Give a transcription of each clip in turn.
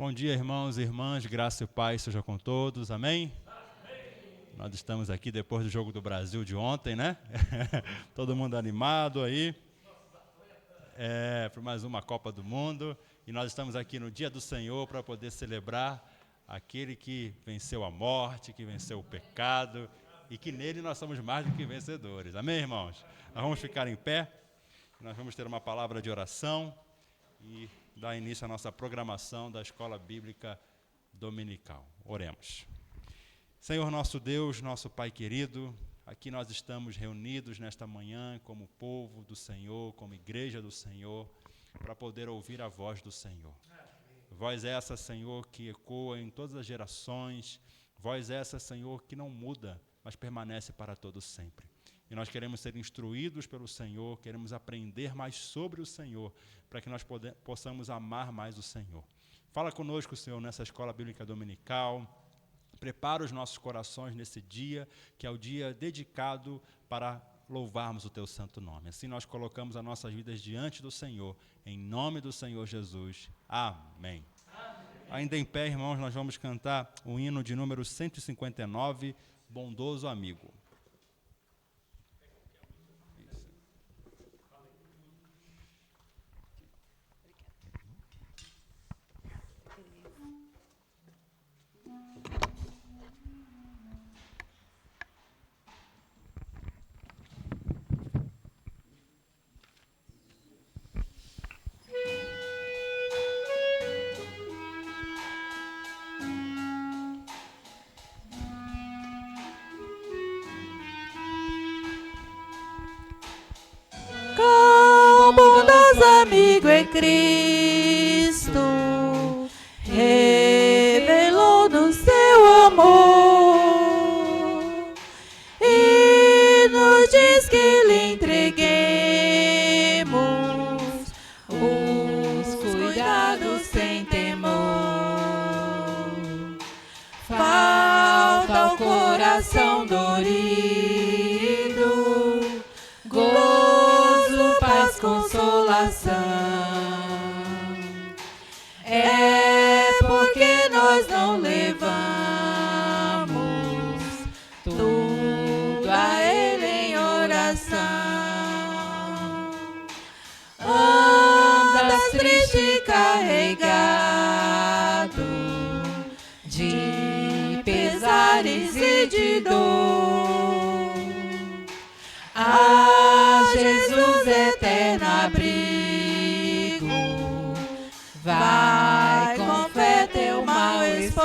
Bom dia, irmãos e irmãs, graça e paz seja com todos, amém? Nós estamos aqui depois do jogo do Brasil de ontem, né? Todo mundo animado aí, por mais uma Copa do Mundo, e nós estamos aqui no Dia do Senhor para poder celebrar aquele que venceu a morte, que venceu o pecado, e que nele nós somos mais do que vencedores, amém, irmãos? Nós vamos ficar em pé, nós vamos ter uma palavra de oração e dar início à nossa programação da Escola Bíblica Dominical. Oremos. Senhor nosso Deus, nosso Pai querido, aqui nós estamos reunidos nesta manhã como povo do Senhor, como igreja do Senhor, para poder ouvir a voz do Senhor. Voz essa, Senhor, que ecoa em todas as gerações, voz essa, Senhor, que não muda, mas permanece para todo sempre. E nós queremos ser instruídos pelo Senhor, queremos aprender mais sobre o Senhor, para que nós possamos amar mais o Senhor. Fala conosco, Senhor, nessa Escola Bíblica Dominical. Prepara os nossos corações nesse dia, que é o dia dedicado para louvarmos o Teu santo nome. Assim nós colocamos as nossas vidas diante do Senhor, em nome do Senhor Jesus. Amém. Ainda em pé, irmãos, nós vamos cantar o hino de número 159, Bondoso Amigo. Bondoso amigo é Cristo, revelou-nos seu amor e nos diz que lhe entreguemos os cuidados sem temor. Falta ao coração dorido gozo, paz, consolação. É porque nós não levamos tudo a Ele em oração. Andas triste e carregado de pesares e de dor. Jesus, eterno abrigo, vai com fé teu mal expor.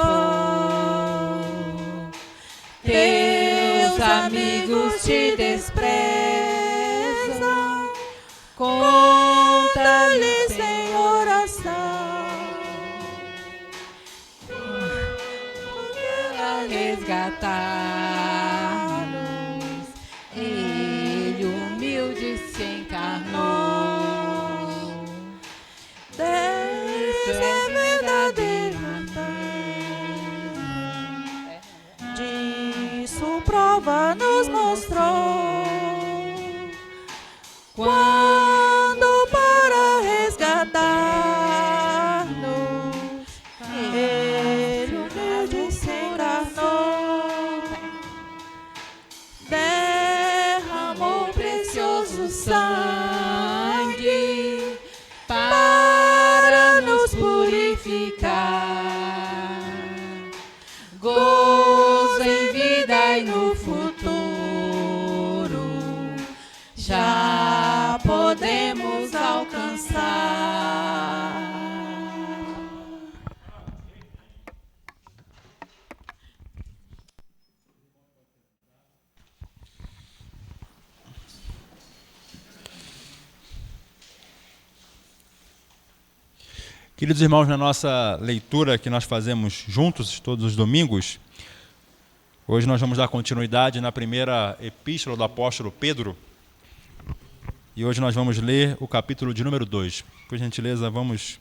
Teus amigos te desprezam, conta-lhes em oração. Porque ela resgatar-nos, Ele humilde se encarnou. Deus é verdadeiro, disso prova nos mostrou. Quando para resgatar-nos, Ele humilde se encarnou. Derramou precioso sangue para nos purificar. Gozo em vida e no futuro já podemos alcançar. Queridos irmãos, na nossa leitura que nós fazemos juntos todos os domingos, hoje nós vamos dar continuidade na primeira epístola do apóstolo Pedro, e hoje nós vamos ler o capítulo de número 2. Por gentileza, vamos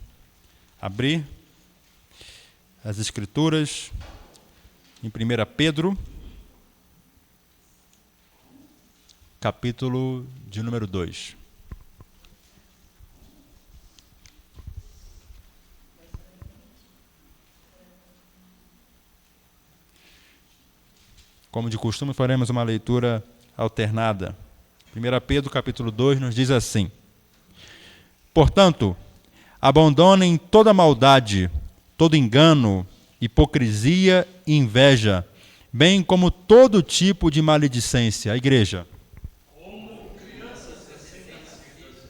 abrir as escrituras em 1 Pedro, capítulo de número 2. como de costume, faremos uma leitura alternada. 1 Pedro, capítulo 2, nos diz assim: portanto, abandonem toda maldade, todo engano, hipocrisia e inveja, bem como todo tipo de maledicência. A igreja. Como crianças recém-nascidas,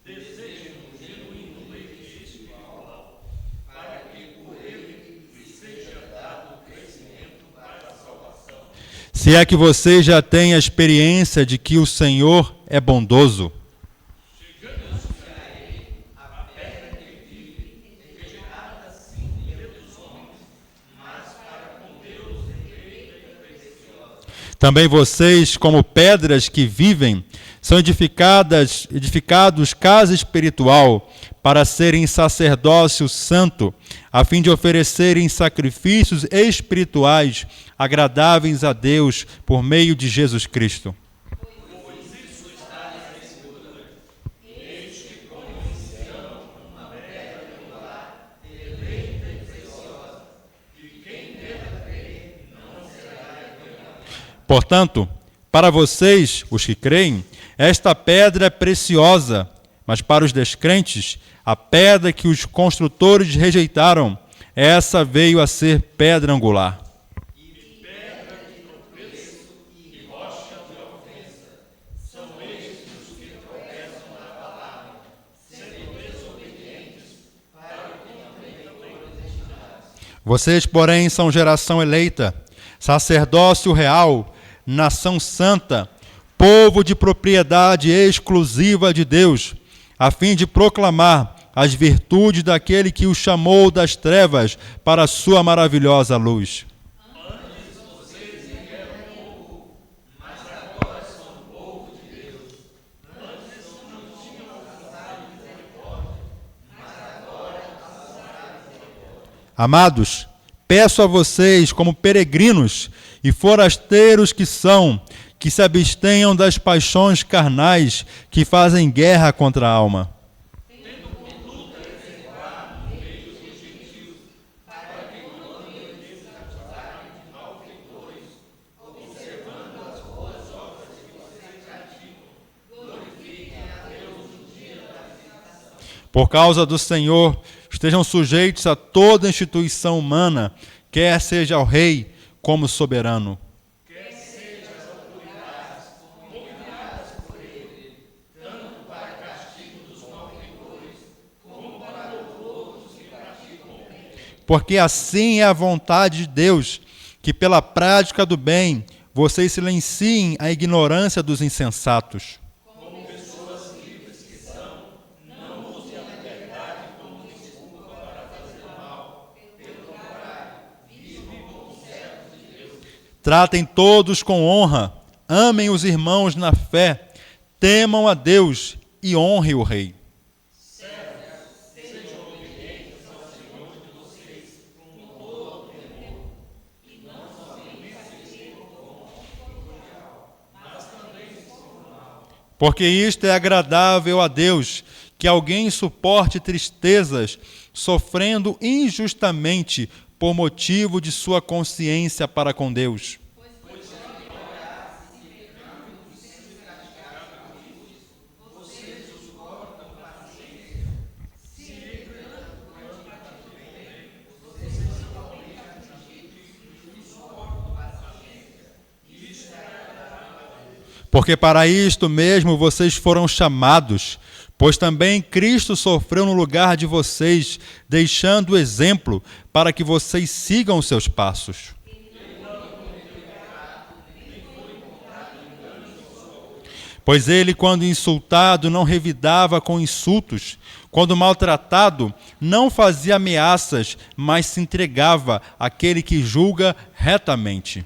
desejem um genuíno leite espiritual, para que por ele lhes seja dado crescimento para a salvação. Se é que você já tem a experiência de que o Senhor é bondoso, também vocês, como pedras que vivem, são edificados casa espiritual para serem sacerdócio santo, a fim de oferecerem sacrifícios espirituais agradáveis a Deus por meio de Jesus Cristo. Portanto, para vocês, os que creem, esta pedra é preciosa, mas para os descrentes, a pedra que os construtores rejeitaram, essa veio a ser pedra angular. E pedra de tropeço e rocha de ofensa, são estes os que tropeçam na palavra, sendo desobedientes para o que também foram destinados. Vocês, porém, são geração eleita, sacerdócio real, nação santa, povo de propriedade exclusiva de Deus, a fim de proclamar as virtudes daquele que o chamou das trevas para a sua maravilhosa luz. Antes vocês eram povo, mas agora são povo de Deus. Antes não tinham alcançado misericórdia, mas agora alcançaram misericórdia. Amados, peço a vocês, como peregrinos e forasteiros que são, que se abstenham das paixões carnais que fazem guerra contra a alma. Tendo conduta exemplar no meio dos gentios, para que quando eles se acusarem de malfeitores, observando as boas obras que vocês praticam, glorifiquem a Deus no dia da visitação. Por causa do Senhor, estejam sujeitos a toda instituição humana, quer seja ao rei como soberano. Quer seja as autoridades nomeadas por ele, tanto para castigo dos malfeitores, como para louvor dos que praticam o bem. Porque assim é a vontade de Deus, que pela prática do bem, vocês silenciem a ignorância dos insensatos. Tratem todos com honra, amem os irmãos na fé, temam a Deus e honrem o rei. Sejam obedientes ao Senhor de vocês com todo o temor, e não somente sirvam com cordial, mas também com mal. Porque isto é agradável a Deus, que alguém suporte tristezas, sofrendo injustamente por motivo de sua consciência para com Deus. Porque para isto mesmo vocês foram chamados, pois também Cristo sofreu no lugar de vocês, deixando o exemplo para que vocês sigam os seus passos. Pois ele, quando insultado, não revidava com insultos, quando maltratado, não fazia ameaças, mas se entregava àquele que julga retamente.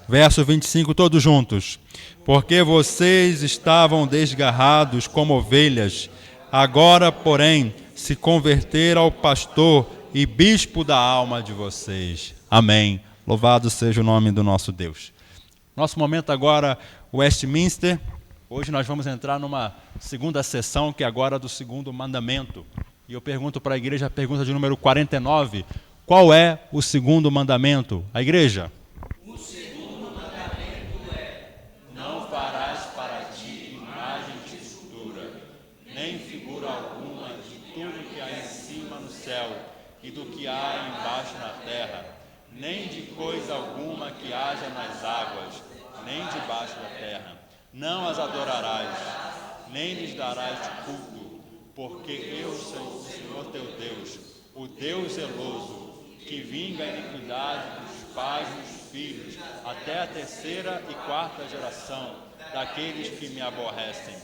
Verso 25, todos juntos. Porque vocês estavam desgarrados como ovelhas, agora, porém, se converteram ao pastor e bispo da alma de vocês. Amém. Louvado seja o nome do nosso Deus. Nosso momento agora, Westminster. Hoje nós vamos entrar numa segunda sessão, que é agora do segundo mandamento. E eu pergunto para a igreja a pergunta de número 49. Qual é o segundo mandamento? A igreja? O segundo mandamento é: não farás para ti imagem de escultura, nem figura alguma de tudo que há em cima no céu e do que há embaixo na terra, nem de coisa alguma que haja nas águas, nem debaixo da terra. Não as adorarás, nem lhes darás culto, porque eu sou o Senhor teu Deus, o Deus zeloso, que vinga a iniquidade dos pais e dos filhos, até a terceira e quarta geração daqueles que me aborrecem,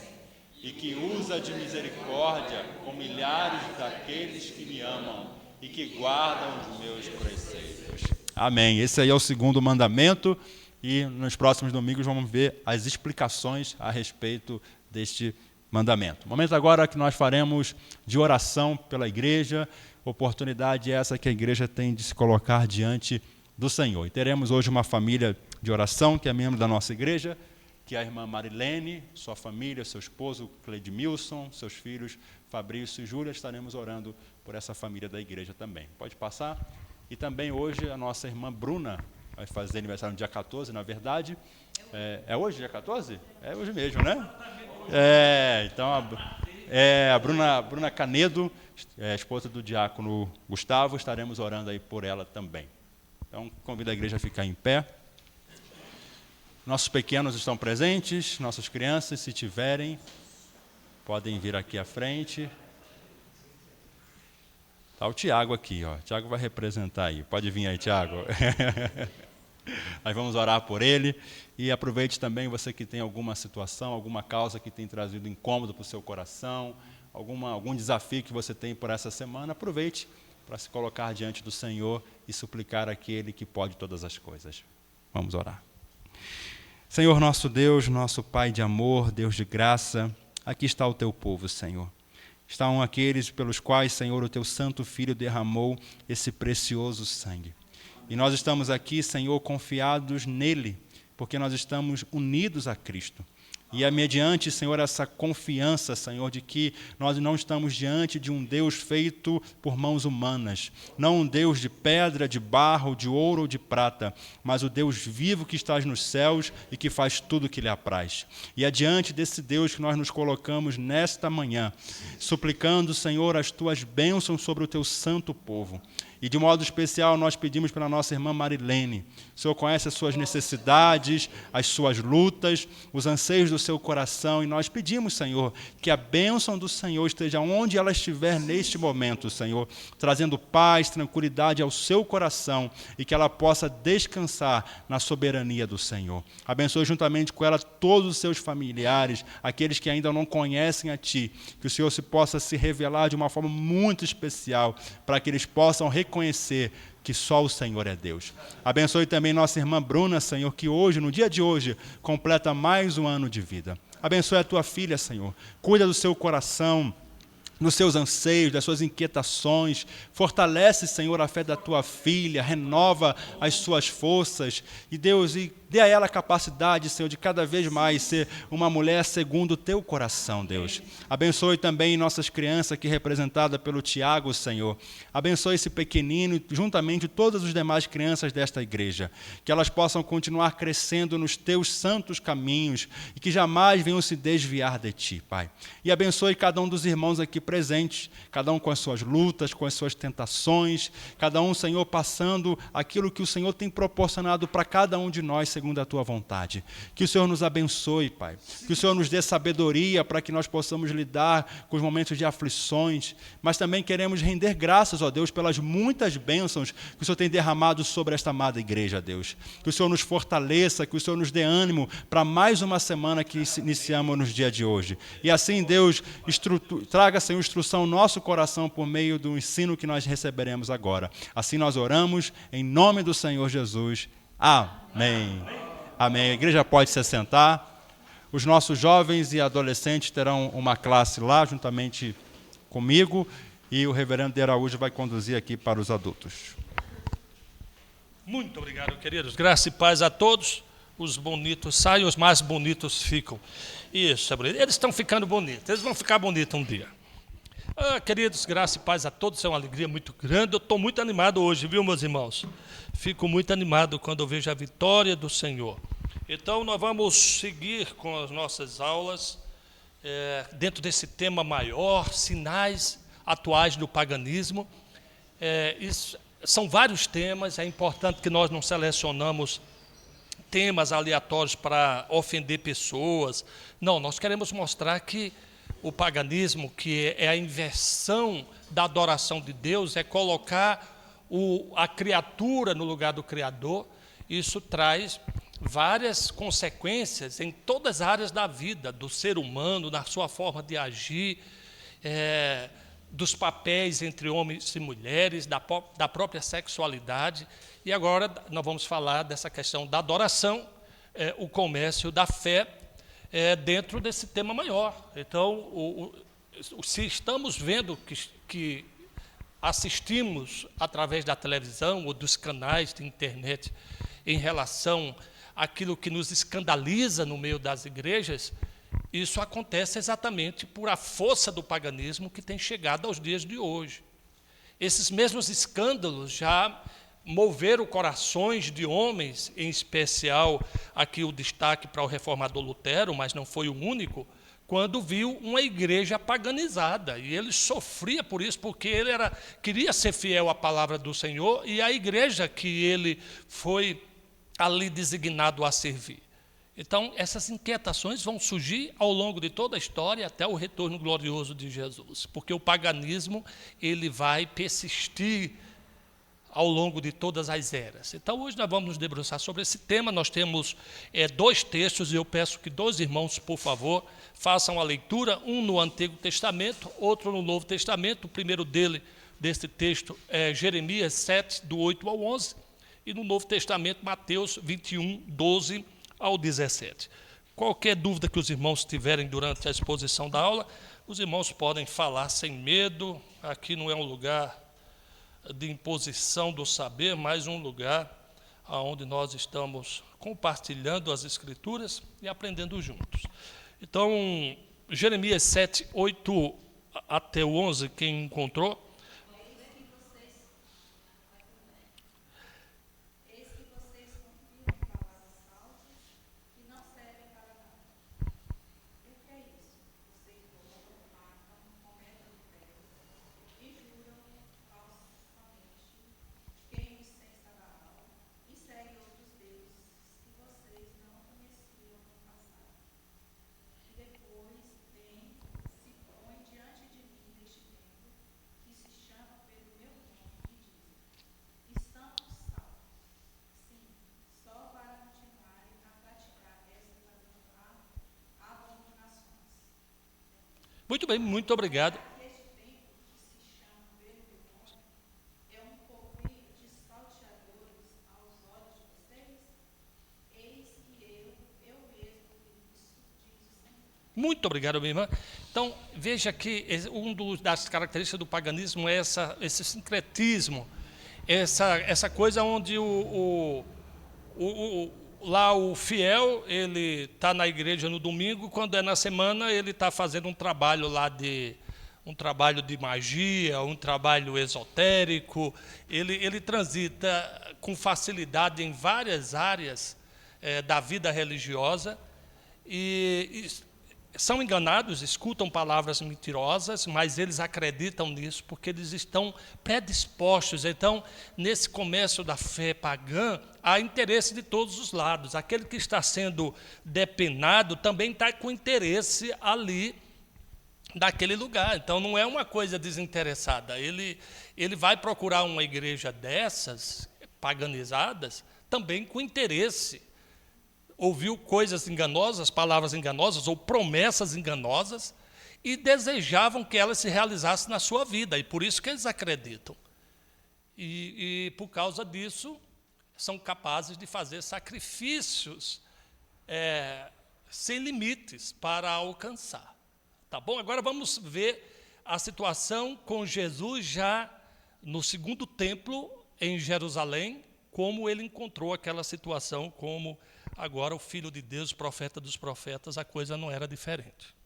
e que usa de misericórdia com milhares daqueles que me amam e que guardam os meus preceitos. Amém. Esse aí é o segundo mandamento. E nos próximos domingos vamos ver as explicações a respeito deste mandamento. Momento agora que nós faremos de oração pela igreja, oportunidade essa que a igreja tem de se colocar diante do Senhor. E teremos hoje uma família de oração, que é membro da nossa igreja, que é a irmã Marilene, sua família, seu esposo Cleidmilson, seus filhos Fabrício e Júlia. Estaremos orando por essa família da igreja também. Pode passar. E também hoje a nossa irmã Bruna vai fazer aniversário no dia 14, na verdade. É hoje, dia 14? É hoje mesmo, né? Então a Bruna Canedo, esposa do diácono Gustavo, estaremos orando aí por ela também. Então, convido a igreja a ficar em pé. Nossos pequenos estão presentes, nossas crianças, se tiverem, podem vir aqui à frente. Está o Tiago aqui, ó. O Tiago vai representar aí. Pode vir aí, Tiago. Nós vamos orar por ele. E aproveite também, você que tem alguma situação, alguma causa que tem trazido incômodo para o seu coração, algum desafio que você tem por essa semana, aproveite para se colocar diante do Senhor e suplicar àquele que pode todas as coisas. Vamos orar. Senhor nosso Deus, nosso Pai de amor, Deus de graça, aqui está o teu povo, Senhor. Estão aqueles pelos quais, Senhor, o teu santo Filho derramou esse precioso sangue. E nós estamos aqui, Senhor, confiados nele, porque nós estamos unidos a Cristo. E é mediante, Senhor, essa confiança, Senhor, de que nós não estamos diante de um Deus feito por mãos humanas, não um Deus de pedra, de barro, de ouro ou de prata, mas o Deus vivo que estás nos céus e que faz tudo o que lhe apraz. E é diante desse Deus que nós nos colocamos nesta manhã, suplicando, Senhor, as tuas bênçãos sobre o teu santo povo. E de modo especial nós pedimos pela nossa irmã Marilene. O Senhor conhece as suas necessidades, as suas lutas, os anseios do seu coração. E nós pedimos, Senhor, que a bênção do Senhor esteja onde ela estiver neste momento, Senhor, trazendo paz, tranquilidade ao seu coração e que ela possa descansar na soberania do Senhor. Abençoe juntamente com ela todos os seus familiares, aqueles que ainda não conhecem a Ti, que o Senhor possa se revelar de uma forma muito especial para que eles possam reconhecer que só o Senhor é Deus. Abençoe também nossa irmã Bruna, Senhor, que hoje, no dia de hoje, completa mais um ano de vida. Abençoe a tua filha, Senhor. Cuida do seu coração, dos seus anseios, das suas inquietações. Fortalece, Senhor, a fé da tua filha, renova as suas forças. E Deus, dê a ela a capacidade, Senhor, de cada vez mais ser uma mulher segundo o teu coração, Deus. Abençoe também nossas crianças aqui representadas pelo Tiago, Senhor. Abençoe esse pequenino e juntamente todas as demais crianças desta igreja. Que elas possam continuar crescendo nos teus santos caminhos e que jamais venham se desviar de ti, Pai. E abençoe cada um dos irmãos aqui presentes, cada um com as suas lutas, com as suas tentações, cada um, Senhor, passando aquilo que o Senhor tem proporcionado para cada um de nós, segundo a tua vontade. Que o Senhor nos abençoe, Pai. Que o Senhor nos dê sabedoria para que nós possamos lidar com os momentos de aflições, mas também queremos render graças, ó Deus, pelas muitas bênçãos que o Senhor tem derramado sobre esta amada igreja, Deus. Que o Senhor nos fortaleça, que o Senhor nos dê ânimo para mais uma semana que iniciamos nos dias de hoje. E assim, Deus, traga, Senhor, instrução ao nosso coração por meio do ensino que nós receberemos agora. Assim nós oramos em nome do Senhor Jesus. Amém. Amém. A igreja pode se assentar. Os nossos jovens e adolescentes terão uma classe lá, juntamente comigo, e o reverendo de Araújo vai conduzir aqui para os adultos. Muito obrigado, queridos. Graça e paz a todos. os bonitos saem, os mais bonitos ficam. Isso, é bonito. Eles estão ficando bonitos, eles vão ficar bonitos um dia. Queridos, graça e paz a todos, é uma alegria muito grande. Eu estou muito animado hoje, viu, meus irmãos? Fico muito animado quando eu vejo a vitória do Senhor. Então, nós vamos seguir com as nossas aulas, dentro desse tema maior, sinais atuais do paganismo. São vários temas, é importante que nós não selecionamos temas aleatórios para ofender pessoas. Não, nós queremos mostrar que o paganismo, que é a inversão da adoração de Deus, é colocar a criatura no lugar do Criador. Isso traz várias consequências em todas as áreas da vida, do ser humano, na sua forma de agir, dos papéis entre homens e mulheres, da própria sexualidade. E agora nós vamos falar dessa questão da adoração, o comércio da fé, dentro desse tema maior. Então, se estamos vendo que assistimos através da televisão ou dos canais de internet em relação àquilo que nos escandaliza no meio das igrejas, isso acontece exatamente por a força do paganismo que tem chegado aos dias de hoje. Esses mesmos escândalos já moveram corações de homens, em especial aqui o destaque para o reformador Lutero, mas não foi o único, quando viu uma igreja paganizada. E ele sofria por isso, porque ele queria ser fiel à palavra do Senhor e à igreja que ele foi ali designado a servir. Então, essas inquietações vão surgir ao longo de toda a história até o retorno glorioso de Jesus, porque o paganismo ele vai persistir ao longo de todas as eras. Então, hoje nós vamos nos debruçar sobre esse tema. Nós temos 2 textos, e eu peço que 2 irmãos, por favor, façam a leitura, um no Antigo Testamento, outro no Novo Testamento. O primeiro desse texto é Jeremias 7, do 8 ao 11, e no Novo Testamento, Mateus 21, 12 ao 17. Qualquer dúvida que os irmãos tiverem durante a exposição da aula, os irmãos podem falar sem medo. Aqui não é um lugar de imposição do saber, mas um lugar onde nós estamos compartilhando as Escrituras e aprendendo juntos. Então, Jeremias 7, 8 até o 11, quem encontrou? Muito bem, muito obrigado. Muito obrigado, minha irmã. Então, veja que das características do paganismo é esse sincretismo, essa coisa onde lá o fiel, ele está na igreja no domingo, quando é na semana ele está fazendo um trabalho um trabalho de magia, um trabalho esotérico. Ele transita com facilidade em várias áreas da vida religiosa e são enganados, escutam palavras mentirosas, mas eles acreditam nisso porque eles estão predispostos. Então, nesse comércio da fé pagã, há interesse de todos os lados. Aquele que está sendo depenado também está com interesse ali daquele lugar. Então, não é uma coisa desinteressada. Ele vai procurar uma igreja dessas, paganizadas, também com interesse. Ouviu coisas enganosas, palavras enganosas ou promessas enganosas e desejavam que elas se realizassem na sua vida, e por isso que eles acreditam. E por causa disso, são capazes de fazer sacrifícios sem limites para alcançar. Tá bom? Agora vamos ver a situação com Jesus já no segundo templo em Jerusalém, como ele encontrou aquela situação, como Agora, o Filho de Deus, profeta dos profetas, a coisa não era diferente.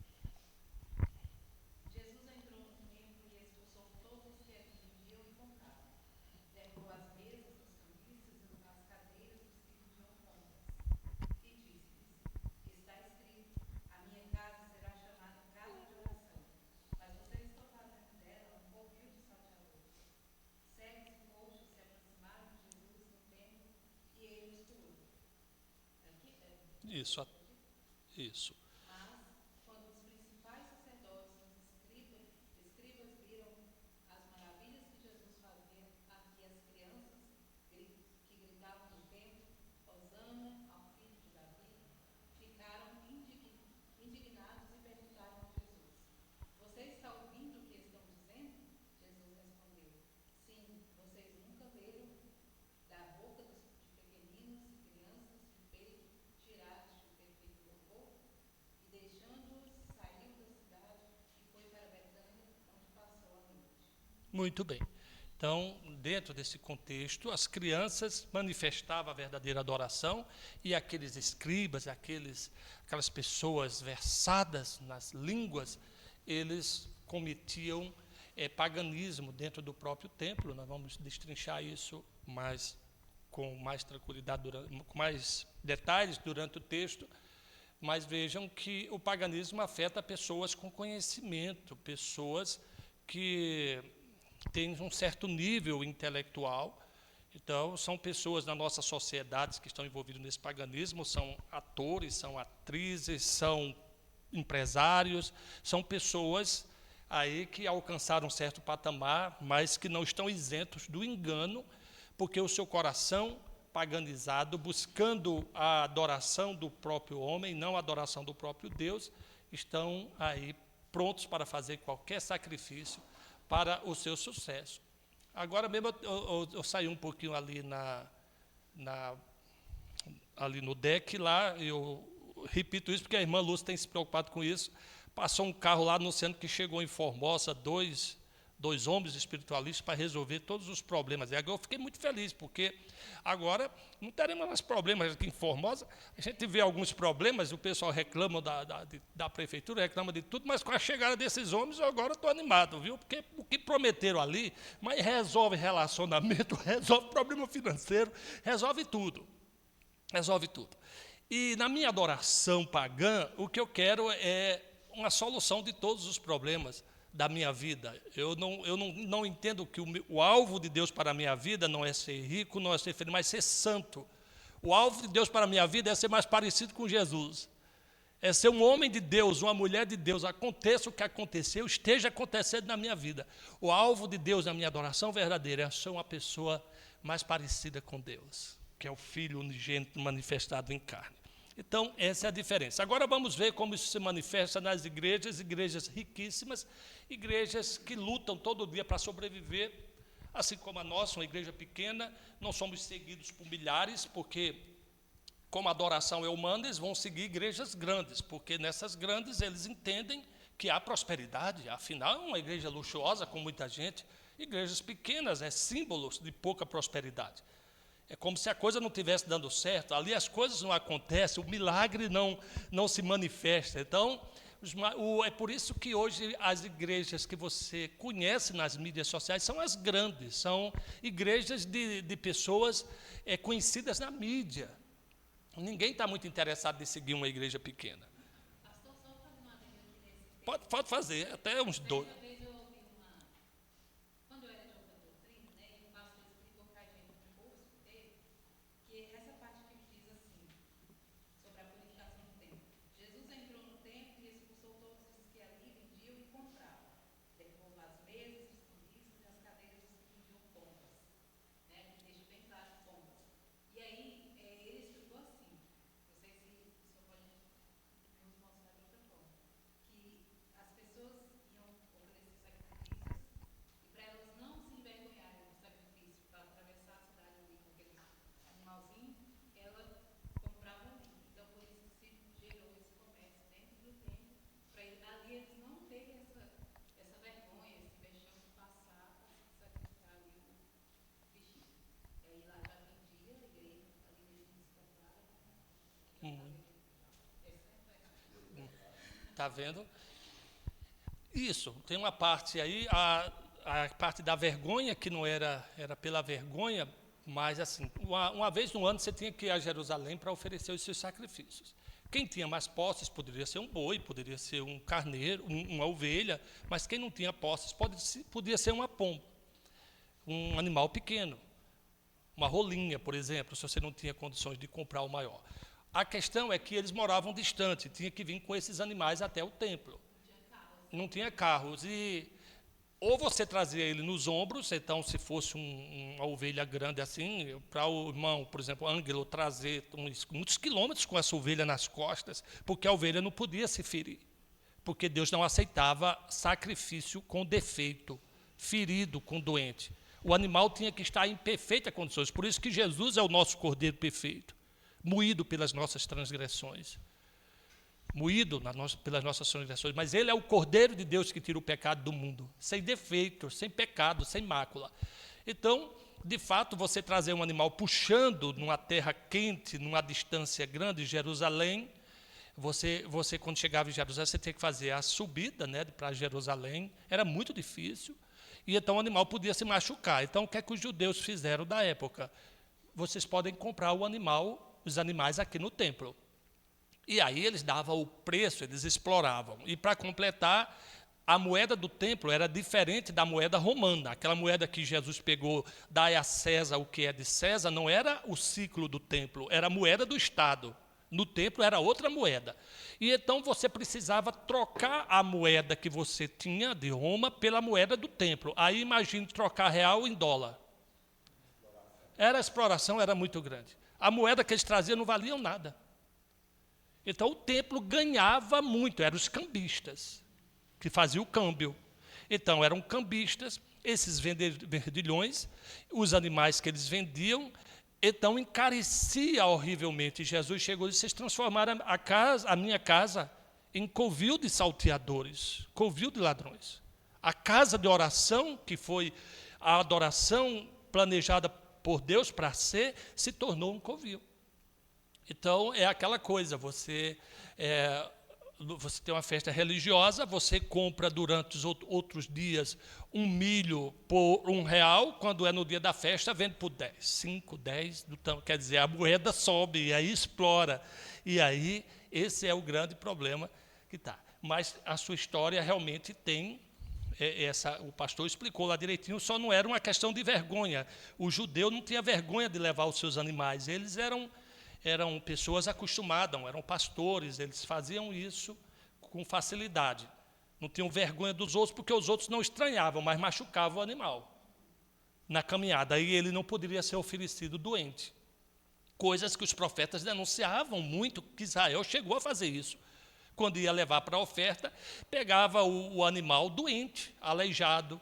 Isso, isso. Muito bem. Então, dentro desse contexto, as crianças manifestavam a verdadeira adoração e aqueles escribas, aquelas pessoas versadas nas línguas, eles cometiam paganismo dentro do próprio templo. Nós vamos destrinchar isso com mais tranquilidade, com mais detalhes durante o texto, mas vejam que o paganismo afeta pessoas com conhecimento, pessoas que têm um certo nível intelectual. Então, são pessoas na nossa sociedade que estão envolvidas nesse paganismo, são atores, são atrizes, são empresários, são pessoas aí que alcançaram um certo patamar, mas que não estão isentos do engano, porque o seu coração paganizado, buscando a adoração do próprio homem, não a adoração do próprio Deus, estão aí prontos para fazer qualquer sacrifício para o seu sucesso. Agora mesmo eu saí um pouquinho ali ali no deck, lá eu repito isso porque a irmã Lúcia tem se preocupado com isso. Passou um carro lá anunciando que chegou em Formosa dois homens espiritualistas para resolver todos os problemas. E agora eu fiquei muito feliz, porque agora não teremos mais problemas aqui em Formosa. A gente vê alguns problemas, o pessoal reclama da prefeitura, reclama de tudo, mas com a chegada desses homens, eu agora estou animado, viu? Porque o que prometeram ali, mas resolve relacionamento, resolve problema financeiro, resolve tudo. Resolve tudo. E na minha adoração pagã, o que eu quero é uma solução de todos os problemas da minha vida. Eu não entendo que o alvo de Deus para a minha vida não é ser rico, não é ser feliz, mas ser santo. O alvo de Deus para a minha vida é ser mais parecido com Jesus. É ser um homem de Deus, uma mulher de Deus. Aconteça o que aconteceu, esteja acontecendo na minha vida. O alvo de Deus na minha adoração verdadeira é ser uma pessoa mais parecida com Deus, que é o Filho unigênito manifestado em carne. Então, essa é a diferença. Agora vamos ver como isso se manifesta nas igrejas riquíssimas, igrejas que lutam todo dia para sobreviver, assim como a nossa, uma igreja pequena. Não somos seguidos por milhares, porque, como a adoração é humana, eles vão seguir igrejas grandes, porque nessas grandes eles entendem que há prosperidade. Afinal, é uma igreja luxuosa com muita gente. Igrejas pequenas é símbolos de pouca prosperidade. É como se a coisa não estivesse dando certo. Ali as coisas não acontecem, o milagre não se manifesta. Então, é por isso que hoje as igrejas que você conhece nas mídias sociais são as grandes, são igrejas de pessoas conhecidas na mídia. Ninguém está muito interessado em seguir uma igreja pequena. Pode fazer, até uns dois. Está vendo? Isso, tem uma parte aí, a parte da vergonha, que não era pela vergonha, mas assim, uma vez no ano você tinha que ir a Jerusalém para oferecer os seus sacrifícios. Quem tinha mais posses poderia ser um boi, poderia ser um carneiro, uma ovelha, mas quem não tinha posses podia ser uma pomba, um animal pequeno, uma rolinha, por exemplo, se você não tinha condições de comprar o maior. A questão é que eles moravam distante, tinha que vir com esses animais até o templo. Não tinha carros, e ou você trazia ele nos ombros, então se fosse uma ovelha grande assim, para o irmão, por exemplo, Ângelo, trazer muitos quilômetros com essa ovelha nas costas, porque a ovelha não podia se ferir, porque Deus não aceitava sacrifício com defeito, ferido com doente. O animal tinha que estar em perfeitas condições, por isso que Jesus é o nosso cordeiro perfeito, moído pelas nossas transgressões. Moído pelas nossas transgressões, mas ele é o Cordeiro de Deus que tira o pecado do mundo, sem defeito, sem pecado, sem mácula. Então, de fato, você trazer um animal puxando numa terra quente, numa distância grande, de Jerusalém, você quando chegava em Jerusalém, você tinha que fazer a subida, né, para Jerusalém, era muito difícil, e então o animal podia se machucar. Então, o que é que os judeus fizeram da época? Vocês podem comprar os animais aqui no templo. E aí eles davam o preço, eles exploravam. E para completar, a moeda do templo era diferente da moeda romana. Aquela moeda que Jesus pegou, dai a César o que é de César, não era o ciclo do templo, era a moeda do Estado. No templo era outra moeda. E então você precisava trocar a moeda que você tinha de Roma pela moeda do templo. Aí imagine trocar real em dólar. A exploração era muito grande. A moeda que eles traziam não valia nada. Então, o templo ganhava muito, eram os cambistas, que faziam o câmbio. Então, eram cambistas, esses vendilhões, os animais que eles vendiam, então encarecia horrivelmente. Jesus chegou e disse: vocês transformaram a minha casa em covil de salteadores, covil de ladrões. A casa de oração, que foi a adoração planejada por Deus para ser, se tornou um covil. Então, é aquela coisa, você tem uma festa religiosa, você compra durante os outros dias um milho por R$1, quando é no dia da festa, vende por 10, 5, 10, então, quer dizer, a moeda sobe, e aí explora. E aí, esse é o grande problema que está. Mas a sua história realmente tem, o pastor explicou lá direitinho, só não era uma questão de vergonha. O judeu não tinha vergonha de levar os seus animais, eles eram pessoas acostumadas, eram pastores, eles faziam isso com facilidade. Não tinham vergonha dos outros, porque os outros não estranhavam, mas machucavam o animal na caminhada. Aí ele não poderia ser oferecido doente. Coisas que os profetas denunciavam muito, que Israel chegou a fazer isso. Quando ia levar para a oferta, pegava o animal doente, aleijado,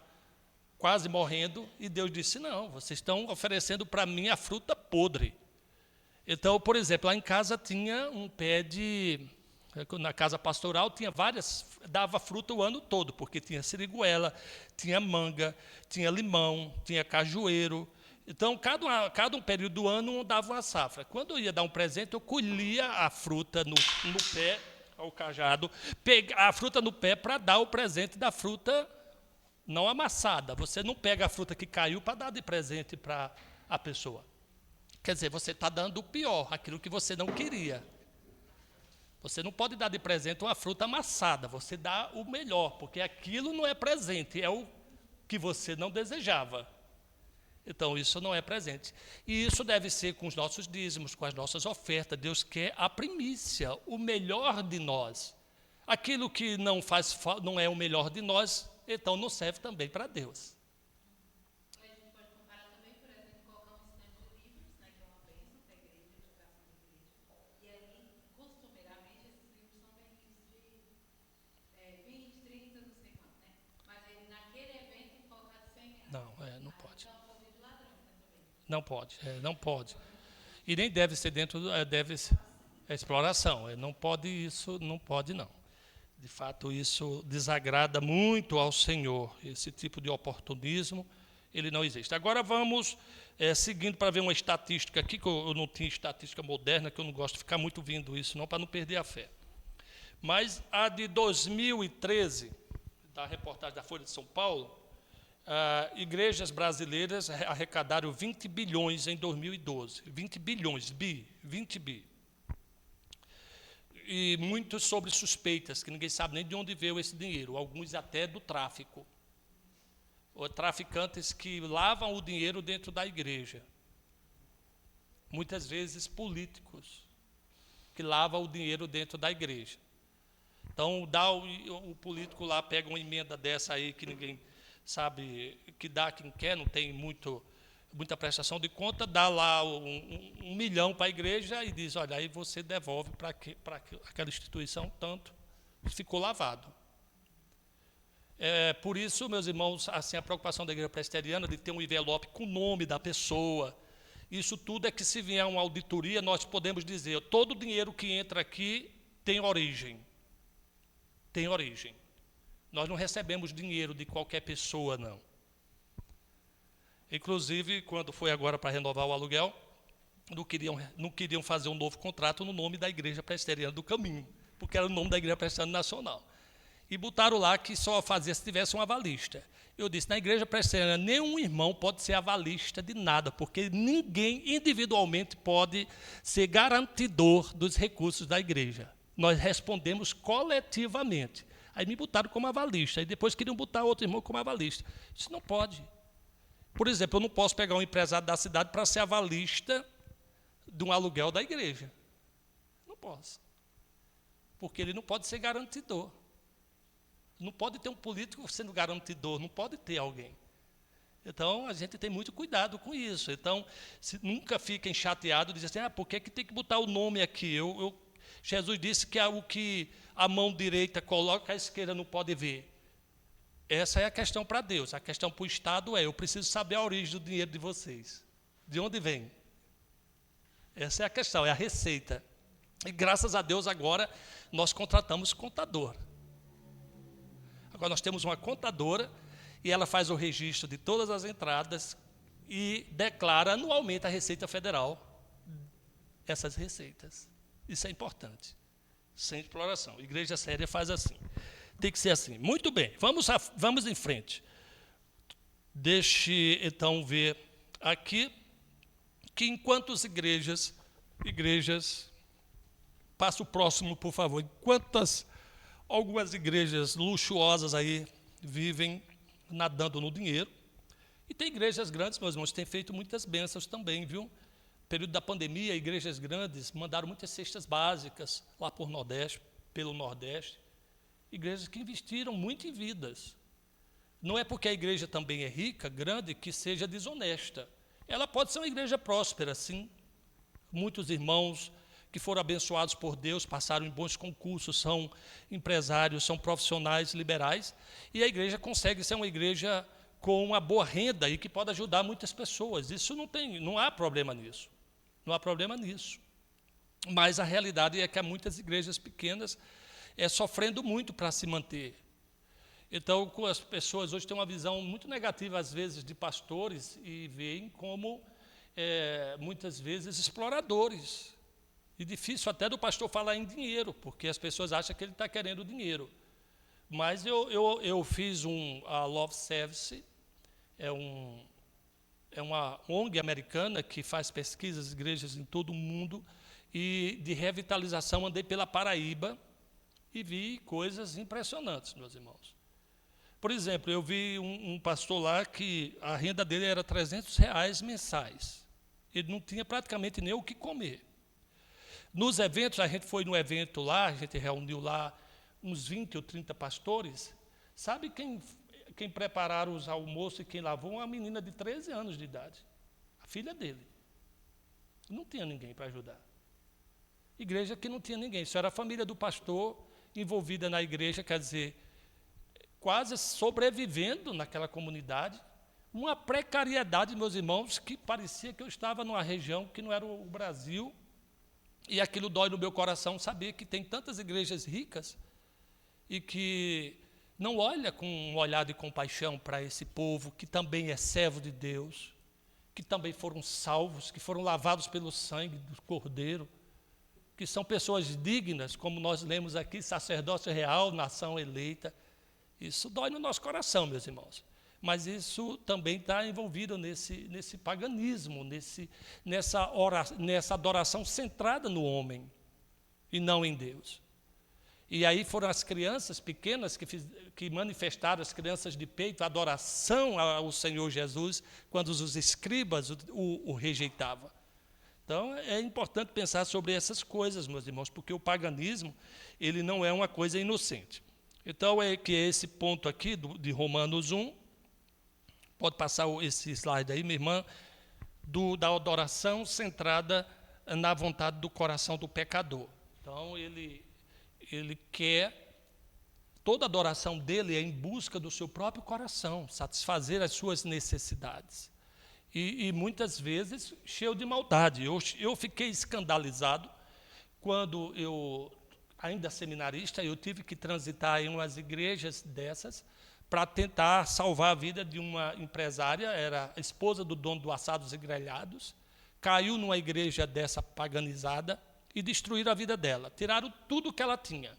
quase morrendo, e Deus disse: não, vocês estão oferecendo para mim a fruta podre. Então, por exemplo, lá em casa tinha um pé na casa pastoral tinha dava fruta o ano todo, porque tinha siriguela, tinha manga, tinha limão, tinha cajueiro. Então, cada um período do ano dava uma safra. Quando eu ia dar um presente, eu colhia a fruta no pé, ao cajado, a fruta no pé para dar o presente da fruta não amassada. Você não pega a fruta que caiu para dar de presente para a pessoa. Quer dizer, você está dando o pior, aquilo que você não queria. Você não pode dar de presente uma fruta amassada, você dá o melhor, porque aquilo não é presente, é o que você não desejava. Então, isso não é presente. E isso deve ser com os nossos dízimos, com as nossas ofertas. Deus quer a primícia, o melhor de nós. Aquilo que não é o melhor de nós, então não serve também para Deus. Não pode. Não pode. E nem deve ser deve ser exploração. Não pode isso, não pode não. De fato, isso desagrada muito ao Senhor. Esse tipo de oportunismo, ele não existe. Agora vamos seguindo para ver uma estatística aqui, que eu não tinha estatística moderna, que eu não gosto de ficar muito vendo isso, não, para não perder a fé. Mas a de 2013, da reportagem da Folha de São Paulo, igrejas brasileiras arrecadaram 20 bilhões em 2012. 20 bilhões, 20 bi. E muitos sobre suspeitas, que ninguém sabe nem de onde veio esse dinheiro, alguns até do tráfico. Ou traficantes que lavam o dinheiro dentro da igreja. Muitas vezes políticos, que lavam o dinheiro dentro da igreja. Então, o político lá pega uma emenda dessa aí, que ninguém sabe, que dá quem quer, não tem muita prestação de conta, dá lá um milhão para a igreja e diz, olha, aí você devolve para aquela instituição tanto, ficou lavado. Por isso, meus irmãos, assim, a preocupação da igreja presbiteriana de ter um envelope com o nome da pessoa, isso tudo é que se vier uma auditoria, nós podemos dizer, todo o dinheiro que entra aqui tem origem. Tem origem. Nós não recebemos dinheiro de qualquer pessoa, não. Inclusive, quando foi agora para renovar o aluguel, não queriam fazer um novo contrato no nome da Igreja Presbiteriana do Caminho, porque era o nome da Igreja Presbiteriana Nacional. E botaram lá que só fazia se tivesse um avalista. Eu disse, na Igreja Presbiteriana, nenhum irmão pode ser avalista de nada, porque ninguém individualmente pode ser garantidor dos recursos da igreja. Nós respondemos coletivamente. Aí me botaram como avalista, e depois queriam botar outro irmão como avalista. Isso não pode. Por exemplo, eu não posso pegar um empresário da cidade para ser avalista de um aluguel da igreja. Não posso. Porque ele não pode ser garantidor. Não pode ter um político sendo garantidor, não pode ter alguém. Então, a gente tem muito cuidado com isso. Então, nunca fiquem chateados, dizem assim, por que tem que botar o nome aqui? Jesus disse que o que a mão direita coloca, a esquerda não pode ver. Essa é a questão para Deus. A questão para o Estado eu preciso saber a origem do dinheiro de vocês. De onde vem? Essa é a questão, é a receita. E graças a Deus agora nós contratamos contador. Agora nós temos uma contadora e ela faz o registro de todas as entradas e declara anualmente à Receita Federal essas receitas. Isso é importante. Sem exploração. Igreja séria faz assim. Tem que ser assim. Muito bem, vamos em frente. Deixe, então, ver aqui que enquanto as igrejas, passa o próximo, por favor, enquanto algumas igrejas luxuosas aí vivem nadando no dinheiro, e tem igrejas grandes, meus irmãos, que têm feito muitas bênçãos também, viu? No período da pandemia, igrejas grandes mandaram muitas cestas básicas lá pelo Nordeste, igrejas que investiram muito em vidas. Não é porque a igreja também é rica, grande, que seja desonesta. Ela pode ser uma igreja próspera, sim. Muitos irmãos que foram abençoados por Deus, passaram em bons concursos, são empresários, são profissionais liberais, e a igreja consegue ser uma igreja com uma boa renda e que pode ajudar muitas pessoas. Isso não há problema nisso. Não há problema nisso. Mas a realidade é que há muitas igrejas pequenas sofrendo muito para se manter. Então, as pessoas hoje têm uma visão muito negativa, às vezes, de pastores e veem como, muitas vezes, exploradores. E difícil até do pastor falar em dinheiro, porque as pessoas acham que ele está querendo dinheiro. Mas eu fiz a Love Service, é uma ONG americana que faz pesquisas em igrejas em todo o mundo, e de revitalização andei pela Paraíba e vi coisas impressionantes, meus irmãos. Por exemplo, eu vi um pastor lá que a renda dele era R$300 mensais. Ele não tinha praticamente nem o que comer. Nos eventos, a gente foi no evento lá, a gente reuniu lá uns 20 ou 30 pastores. Sabe quem prepararam os almoços e quem lavou? Uma menina de 13 anos de idade, a filha dele. Não tinha ninguém para ajudar. Igreja que não tinha ninguém, só era a família do pastor envolvida na igreja, quer dizer, quase sobrevivendo naquela comunidade. Uma precariedade, meus irmãos, que parecia que eu estava numa região que não era o Brasil. E aquilo dói no meu coração, saber que tem tantas igrejas ricas e que não olha com um olhar de compaixão para esse povo que também é servo de Deus, que também foram salvos, que foram lavados pelo sangue do Cordeiro. que são pessoas dignas, como nós lemos aqui, sacerdócio real, nação eleita. Isso dói no nosso coração, meus irmãos. Mas isso também está envolvido nesse paganismo, nessa adoração centrada no homem e não em Deus. E aí foram as crianças pequenas que manifestaram, as crianças de peito, a adoração ao Senhor Jesus, quando os escribas o rejeitavam. Então, é importante pensar sobre essas coisas, meus irmãos, porque o paganismo, ele não é uma coisa inocente. Então, é esse ponto aqui de Romanos 1, pode passar esse slide aí, minha irmã, da adoração centrada na vontade do coração do pecador. Então, ele quer, toda adoração dele é em busca do seu próprio coração, satisfazer as suas necessidades. E muitas vezes cheio de maldade. Eu fiquei escandalizado quando eu, ainda seminarista, eu tive que transitar em umas igrejas dessas para tentar salvar a vida de uma empresária, era a esposa do dono do Assados e Grelhados, caiu numa igreja dessa paganizada e destruíram a vida dela. Tiraram tudo que ela tinha.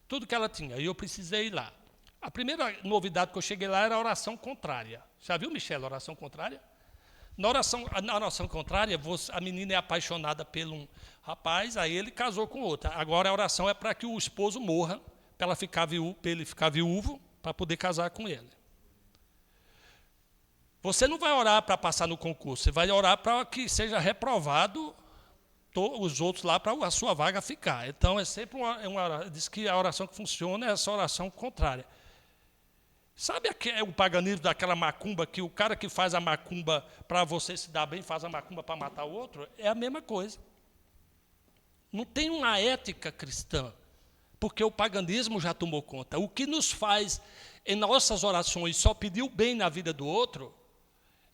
Tudo que ela tinha. E eu precisei ir lá. A primeira novidade que eu cheguei lá era a oração contrária. Já viu, Michele, a oração contrária? Na oração contrária, a menina é apaixonada por um rapaz, aí ele casou com outra. Agora a oração é para que o esposo morra, para ele ficar viúvo, para poder casar com ele. Você não vai orar para passar no concurso, você vai orar para que seja reprovado os outros lá para a sua vaga ficar. Então, é sempre diz que a oração que funciona é essa oração contrária. Sabe o paganismo daquela macumba, que o cara que faz a macumba para você se dar bem, faz a macumba para matar o outro? É a mesma coisa. Não tem uma ética cristã, porque o paganismo já tomou conta. O que nos faz, em nossas orações, só pedir o bem na vida do outro,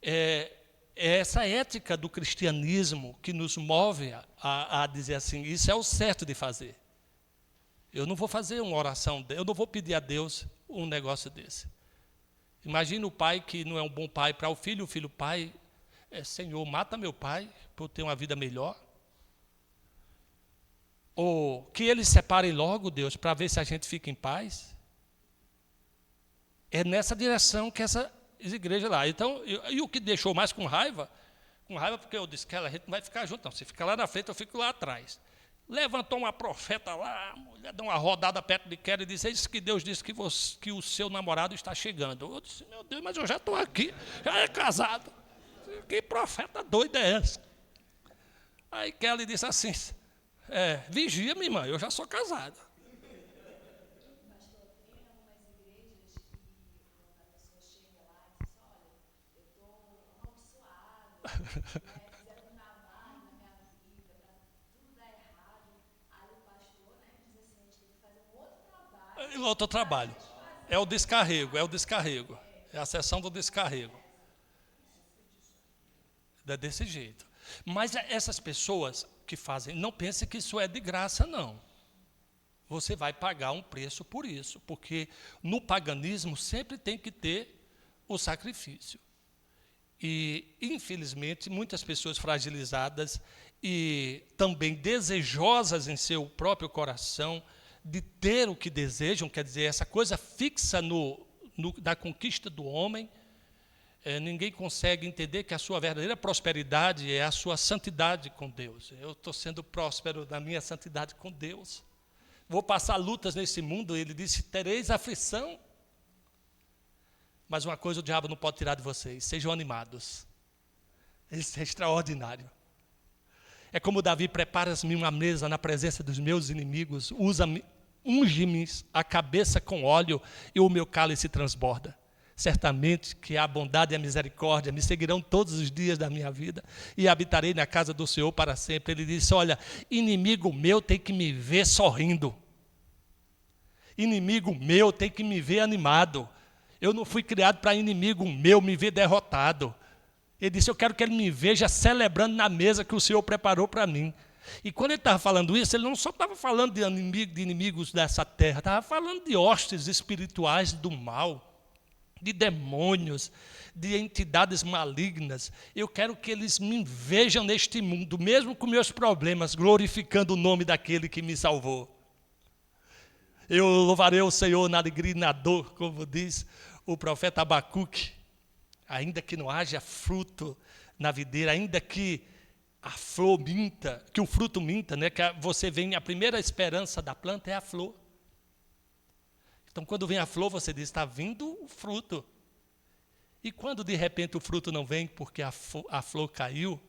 é essa ética do cristianismo que nos move a dizer assim, isso é o certo de fazer. Eu não vou fazer uma oração, eu não vou pedir a Deus um negócio desse. Imagina o pai que não é um bom pai para o filho pai, Senhor, mata meu pai para eu ter uma vida melhor. Ou que eles separem logo, Deus, para ver se a gente fica em paz. É nessa direção que essa igreja lá. Então, e o que deixou mais com raiva porque eu disse que a gente não vai ficar junto, não. Você fica lá na frente, eu fico lá atrás. Levantou uma profeta lá, a mulher deu uma rodada perto de Kelly e disse, é isso que Deus disse que o seu namorado está chegando. Eu disse, meu Deus, mas eu já estou aqui, já é casado. Que profeta doida é essa? Aí Kelly disse assim, vigia, minha irmã, eu já sou casada. Fizeram um trabalho na minha vida, para tudo dar errado. Aí o pastor diz assim, a gente tem que fazer um outro trabalho. Outro trabalho. É o descarrego. É a sessão do descarrego. É desse jeito. Mas essas pessoas que fazem, não pensem que isso é de graça, não. Você vai pagar um preço por isso, porque no paganismo sempre tem que ter o sacrifício. E, infelizmente, muitas pessoas fragilizadas e também desejosas em seu próprio coração de ter o que desejam, quer dizer, essa coisa fixa da conquista do homem, ninguém consegue entender que a sua verdadeira prosperidade é a sua santidade com Deus. Eu estou sendo próspero na minha santidade com Deus. Vou passar lutas nesse mundo, ele disse, tereis aflição. Mas uma coisa o diabo não pode tirar de vocês, sejam animados. Isso é extraordinário. É como Davi, prepara-me uma mesa na presença dos meus inimigos, unge-me a cabeça com óleo e o meu cálice transborda. Certamente que a bondade e a misericórdia me seguirão todos os dias da minha vida e habitarei na casa do Senhor para sempre. Ele disse, olha, inimigo meu tem que me ver sorrindo. Inimigo meu tem que me ver animado. Eu não fui criado para inimigo meu me ver derrotado. Ele disse, eu quero que ele me veja celebrando na mesa que o Senhor preparou para mim. E quando ele estava falando isso, ele não só estava falando de inimigos dessa terra, estava falando de hostes espirituais do mal, de demônios, de entidades malignas. Eu quero que eles me vejam neste mundo, mesmo com meus problemas, glorificando o nome daquele que me salvou. Eu louvarei o Senhor na alegria e na dor, como diz o profeta Abacuque. Ainda que não haja fruto na videira, ainda que a flor minta, que o fruto minta, né? Que você vem, a primeira esperança da planta é a flor. Então, quando vem a flor, você diz, está vindo o fruto. E quando, de repente, o fruto não vem porque a flor caiu,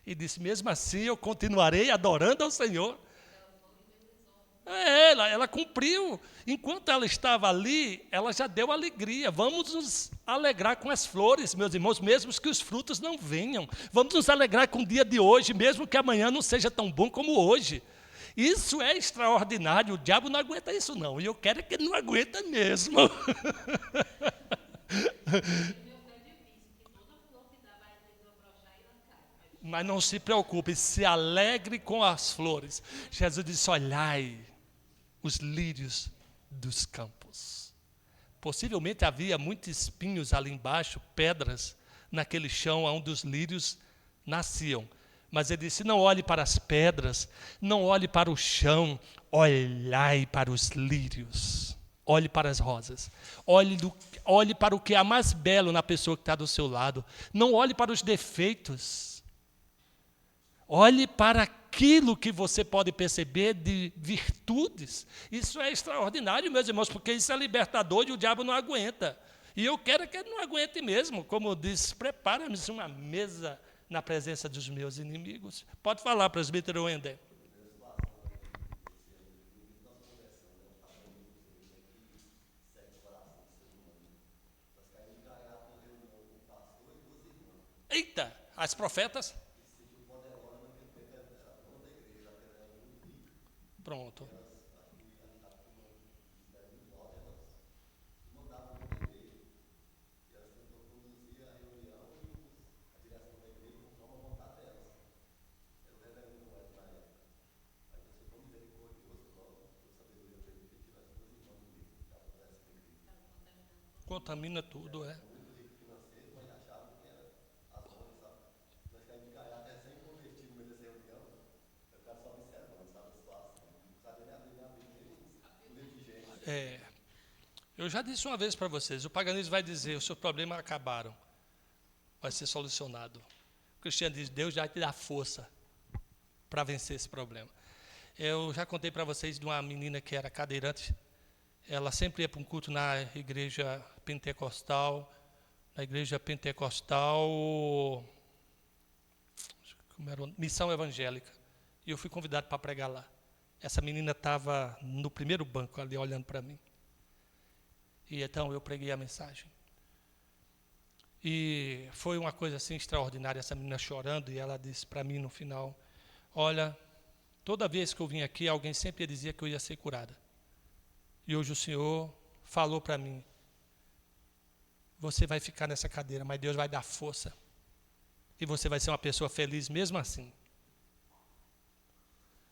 e disse, mesmo assim, eu continuarei adorando ao Senhor. Ela cumpriu. Enquanto ela estava ali, ela já deu alegria. Vamos nos alegrar com as flores, meus irmãos, mesmo que os frutos não venham. Vamos nos alegrar com o dia de hoje, mesmo que amanhã não seja tão bom como hoje. Isso é extraordinário. O diabo não aguenta isso, não. E eu quero que ele não aguenta mesmo. Mas não se preocupe, se alegre com as flores. Jesus disse, olhai os lírios dos campos. Possivelmente havia muitos espinhos ali embaixo, pedras, naquele chão onde os lírios nasciam. Mas ele disse, não olhe para as pedras, não olhe para o chão, olhai para os lírios. Olhe para as rosas. Olhe para o que há mais belo na pessoa que está do seu lado. Não olhe para os defeitos. Olhe para aquilo que você pode perceber de virtudes. Isso é extraordinário, meus irmãos, porque isso é libertador e o diabo não aguenta. E eu quero que ele não aguente mesmo. Como diz, prepara-me uma mesa na presença dos meus inimigos. Pode falar, presbítero Wender. Eita, as profetas? Pronto. Contamina tudo, é. Eu já disse uma vez para vocês, o paganismo vai dizer, os seus problemas acabaram, vai ser solucionado. O cristiano diz, Deus já te dá força para vencer esse problema. Eu já contei para vocês de uma menina que era cadeirante, ela sempre ia para um culto na igreja pentecostal, Missão Evangélica, e eu fui convidado para pregar lá. Essa menina estava no primeiro banco ali olhando para mim. E então eu preguei a mensagem. E foi uma coisa assim extraordinária, essa menina chorando, e ela disse para mim no final, olha, toda vez que eu vim aqui, alguém sempre dizia que eu ia ser curada. E hoje o Senhor falou para mim, você vai ficar nessa cadeira, mas Deus vai dar força. E você vai ser uma pessoa feliz mesmo assim.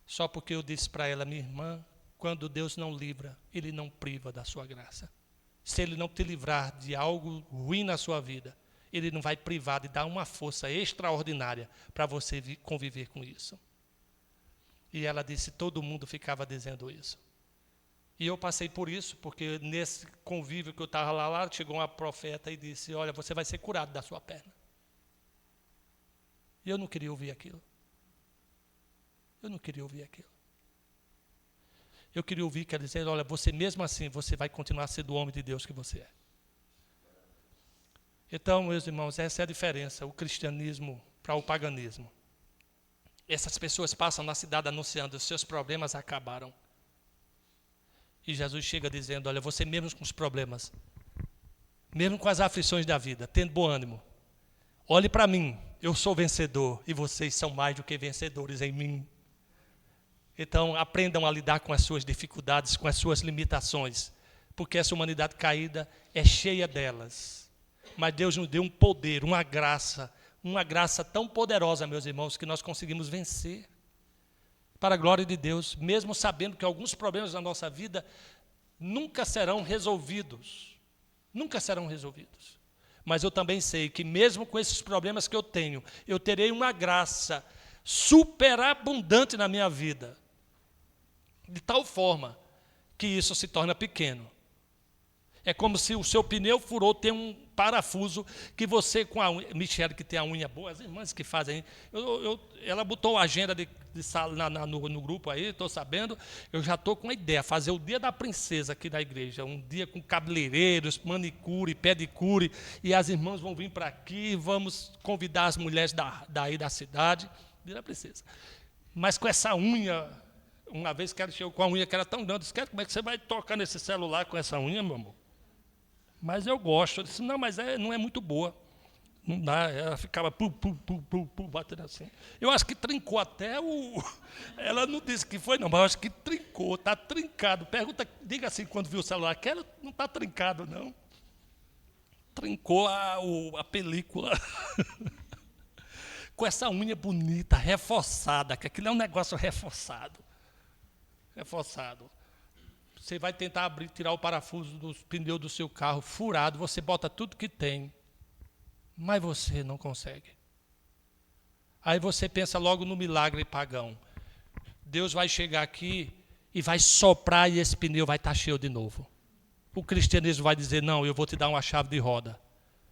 Só porque eu disse para ela, minha irmã, quando Deus não livra, Ele não priva da sua graça. Se Ele não te livrar de algo ruim na sua vida, Ele não vai privar de dar uma força extraordinária para você conviver com isso. E ela disse, todo mundo ficava dizendo isso. E eu passei por isso, porque nesse convívio que eu estava lá, chegou uma profeta e disse, olha, você vai ser curado da sua perna. E eu não queria ouvir aquilo. Eu queria ouvir, quer dizer, olha, você mesmo assim, você vai continuar sendo o homem de Deus que você é. Então, meus irmãos, essa é a diferença, o cristianismo para o paganismo. Essas pessoas passam na cidade anunciando, os seus problemas acabaram. E Jesus chega dizendo, olha, você mesmo com os problemas, mesmo com as aflições da vida, tendo bom ânimo, olhe para mim, eu sou vencedor e vocês são mais do que vencedores em mim. Então, aprendam a lidar com as suas dificuldades, com as suas limitações, porque essa humanidade caída é cheia delas. Mas Deus nos deu um poder, uma graça tão poderosa, meus irmãos, que nós conseguimos vencer. Para a glória de Deus, mesmo sabendo que alguns problemas da nossa vida nunca serão resolvidos. nunca serão resolvidos. Mas eu também sei que mesmo com esses problemas que eu tenho, eu terei uma graça superabundante na minha vida, de tal forma que isso se torna pequeno. É como se o seu pneu furou, tem um parafuso que você, com a unha, Michele, que tem a unha boa, as irmãs que fazem, ela botou a agenda de sala no grupo aí, estou sabendo, eu já estou com a ideia, fazer o dia da princesa aqui na igreja, um dia com cabeleireiros, manicure, pedicure, e as irmãs vão vir para aqui, vamos convidar as mulheres daí da cidade, dia da princesa. Mas com essa unha, uma vez que ela chegou com a unha que era tão grande, eu disse, como é que você vai tocar nesse celular com essa unha, meu amor? Mas eu gosto. Eu disse, não, mas não é muito boa. Não dá, ela ficava batendo assim. Eu acho que trincou até o... Ela não disse que foi, não, mas eu acho que trincou, está trincado. Diga assim, quando viu o celular, que ela não está trincado, não. Trincou a película. Com essa unha bonita, reforçada, que aquilo é um negócio reforçado. Reforçado. Você vai tentar tirar o parafuso do pneu do seu carro furado, você bota tudo que tem, mas você não consegue. Aí você pensa logo no milagre pagão. Deus vai chegar aqui e vai soprar e esse pneu vai estar cheio de novo. O cristianismo vai dizer, não, eu vou te dar uma chave de roda.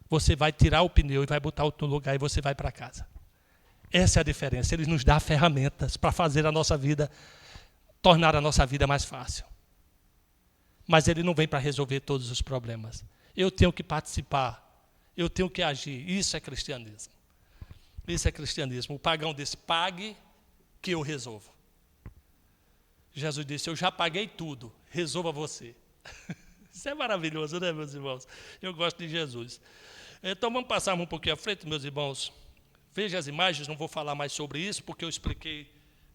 Você vai tirar o pneu e vai botar outro lugar e você vai para casa. Essa é a diferença. Ele nos dá ferramentas para fazer a nossa vida, tornar a nossa vida mais fácil. Mas ele não vem para resolver todos os problemas. Eu tenho que participar, eu tenho que agir. Isso é cristianismo. Isso é cristianismo. O pagão disse, pague que eu resolvo. Jesus disse, eu já paguei tudo, resolva você. Isso é maravilhoso, né, meus irmãos? Eu gosto de Jesus. Então vamos passar um pouquinho à frente, meus irmãos. Veja as imagens, não vou falar mais sobre isso, porque eu expliquei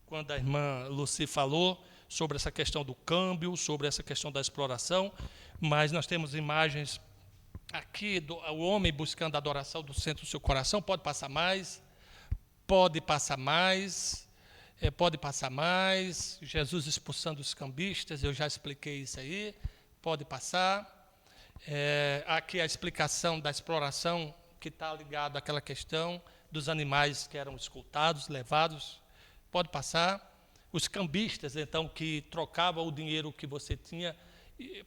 quando a irmã Lucy falou sobre essa questão do câmbio, sobre essa questão da exploração, mas nós temos imagens aqui, o homem buscando a adoração do centro do seu coração. Pode passar mais, pode passar mais, pode passar mais. Jesus expulsando os cambistas, eu já expliquei isso aí, pode passar. Aqui a explicação da exploração, que está ligado àquela questão dos animais que eram escoltados, levados, pode passar. Os cambistas, então, que trocavam o dinheiro que você tinha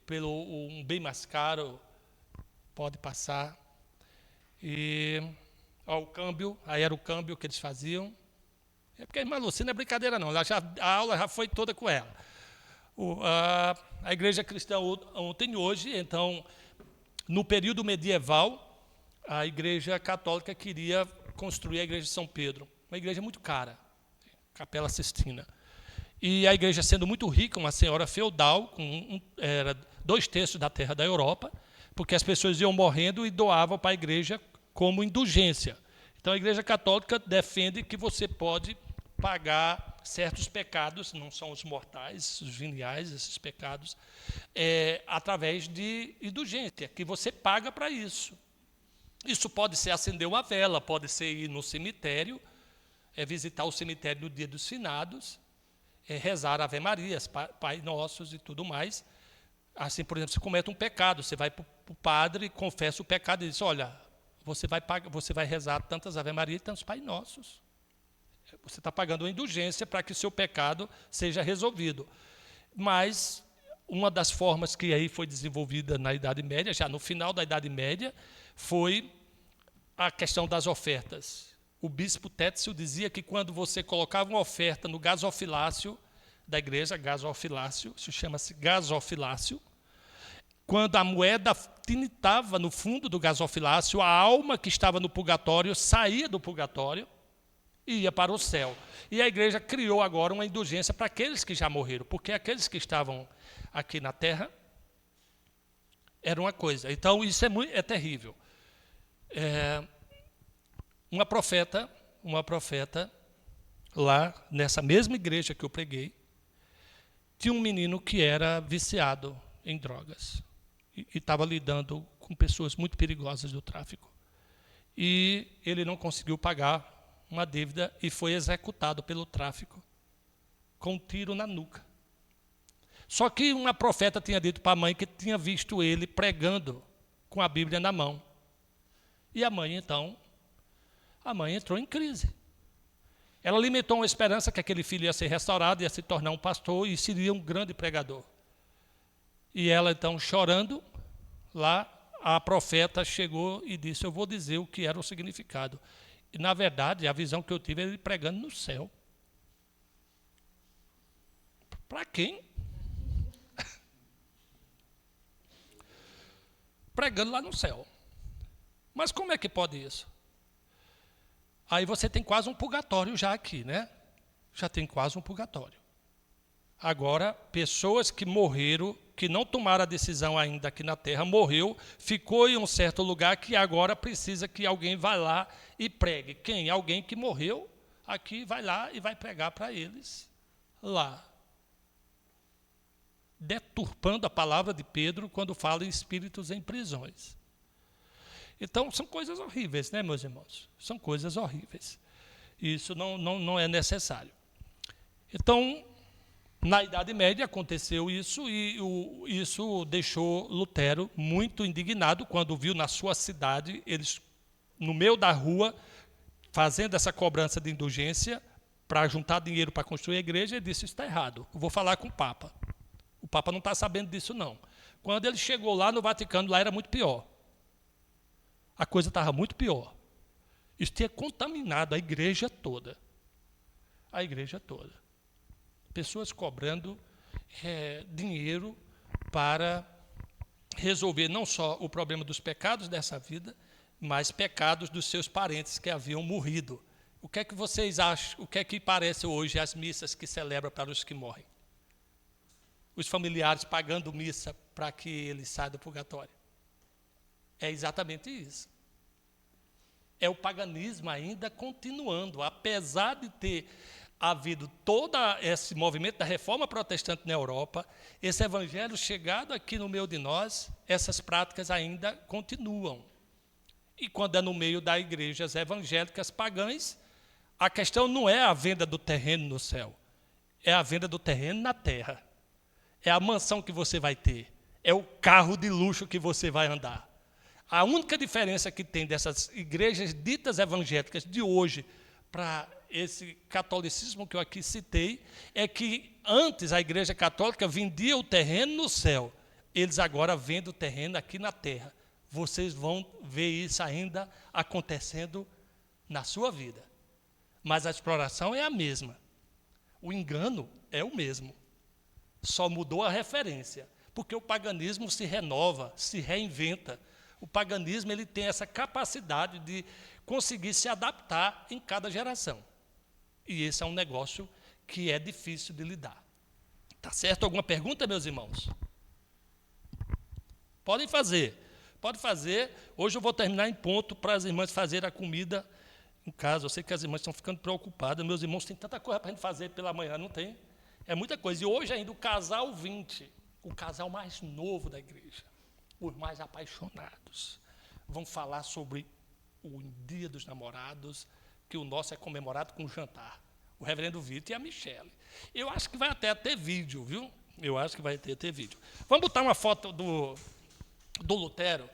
pelo um bem mais caro, pode passar. E o câmbio, aí era o câmbio que eles faziam. É porque a irmã Lucy não é brincadeira, não. A aula já foi toda com ela. A igreja cristã ontem e hoje, então, no período medieval, a igreja católica queria construir a igreja de São Pedro. Uma igreja muito cara, Capela Sistina. E a igreja, sendo muito rica, uma senhora feudal, era 2/3 da terra da Europa, porque as pessoas iam morrendo e doavam para a igreja como indulgência. Então, a igreja católica defende que você pode pagar certos pecados, não são os mortais, os veniais, esses pecados, através de indulgência, que você paga para isso. Isso pode ser acender uma vela, pode ser ir no cemitério, visitar o cemitério no dia dos finados, rezar Ave Marias, Pai Nossos e tudo mais. Assim, por exemplo, você comete um pecado, você vai para o padre, confessa o pecado e diz, olha, você vai rezar tantas Ave Marias e tantos Pai Nossos. Você está pagando uma indulgência para que o seu pecado seja resolvido. Mas uma das formas que aí foi desenvolvida na Idade Média, já no final da Idade Média, foi a questão das ofertas. O bispo Tétzio dizia que quando você colocava uma oferta no gasofilácio da igreja, gasofilácio, isso chama-se gasofilácio, quando a moeda tinitava no fundo do gasofilácio, a alma que estava no purgatório saía do purgatório e ia para o céu. E a igreja criou agora uma indulgência para aqueles que já morreram, porque aqueles que estavam aqui na terra era uma coisa. Então, isso é terrível. Uma profeta lá nessa mesma igreja que eu preguei, tinha um menino que era viciado em drogas e estava lidando com pessoas muito perigosas do tráfico. E ele não conseguiu pagar uma dívida e foi executado pelo tráfico com um tiro na nuca. Só que uma profeta tinha dito para a mãe que tinha visto ele pregando com a Bíblia na mão. E a mãe entrou em crise. Ela alimentou uma esperança que aquele filho ia ser restaurado, ia se tornar um pastor e seria um grande pregador. E ela, então, chorando, lá, a profeta chegou e disse, eu vou dizer o que era o significado. E, na verdade, a visão que eu tive é ele pregando no céu. Para quem? Pregando lá no céu. Mas como é que pode isso? Aí você tem quase um purgatório já aqui, né? Já tem quase um purgatório. Agora, pessoas que morreram, que não tomaram a decisão ainda aqui na Terra, morreu, ficou em um certo lugar que agora precisa que alguém vá lá e pregue. Quem? Alguém que morreu aqui vai lá e vai pregar para eles lá. Deturpando a palavra de Pedro quando fala em espíritos em prisões. Então, são coisas horríveis, né, meus irmãos? São coisas horríveis. Isso não é necessário. Então, na Idade Média aconteceu isso e isso deixou Lutero muito indignado quando viu na sua cidade, eles no meio da rua, fazendo essa cobrança de indulgência para juntar dinheiro para construir a igreja, ele disse, isso está errado, eu vou falar com o Papa. O Papa não está sabendo disso, não. Quando ele chegou lá no Vaticano, lá era muito pior. A coisa estava muito pior. Isso tinha contaminado a igreja toda. A igreja toda. Pessoas cobrando dinheiro para resolver não só o problema dos pecados dessa vida, mas pecados dos seus parentes que haviam morrido. O que é que vocês acham? O que é que parece hoje as missas que celebram para os que morrem? Os familiares pagando missa para que eles saiam do purgatório. É exatamente isso. É o paganismo ainda continuando, apesar de ter havido todo esse movimento da reforma protestante na Europa, esse evangelho chegado aqui no meio de nós, essas práticas ainda continuam. E quando é no meio das igrejas evangélicas pagãs, a questão não é a venda do terreno no céu, é a venda do terreno na terra. É a mansão que você vai ter, é o carro de luxo que você vai andar. A única diferença que tem dessas igrejas ditas evangélicas de hoje para esse catolicismo que eu aqui citei é que antes a igreja católica vendia o terreno no céu, eles agora vendem o terreno aqui na terra. Vocês vão ver isso ainda acontecendo na sua vida. Mas a exploração é a mesma. O engano é o mesmo. Só mudou a referência, porque o paganismo se renova, se reinventa. O paganismo ele tem essa capacidade de conseguir se adaptar em cada geração. E esse é um negócio que é difícil de lidar. Tá certo? Alguma pergunta, meus irmãos? Podem fazer. Pode fazer. Hoje eu vou terminar em ponto para as irmãs fazerem a comida em casa. Eu sei que as irmãs estão ficando preocupadas. Meus irmãos têm tanta coisa para a gente fazer pela manhã, não tem? É muita coisa. E hoje ainda o casal 20, o casal mais novo da igreja, os mais apaixonados, vão falar sobre o Dia dos Namorados, que o nosso é comemorado com jantar. O reverendo Vitor e a Michele. Eu acho que vai até ter vídeo, viu? Eu acho que vai ter vídeo. Vamos botar uma foto do Lutero.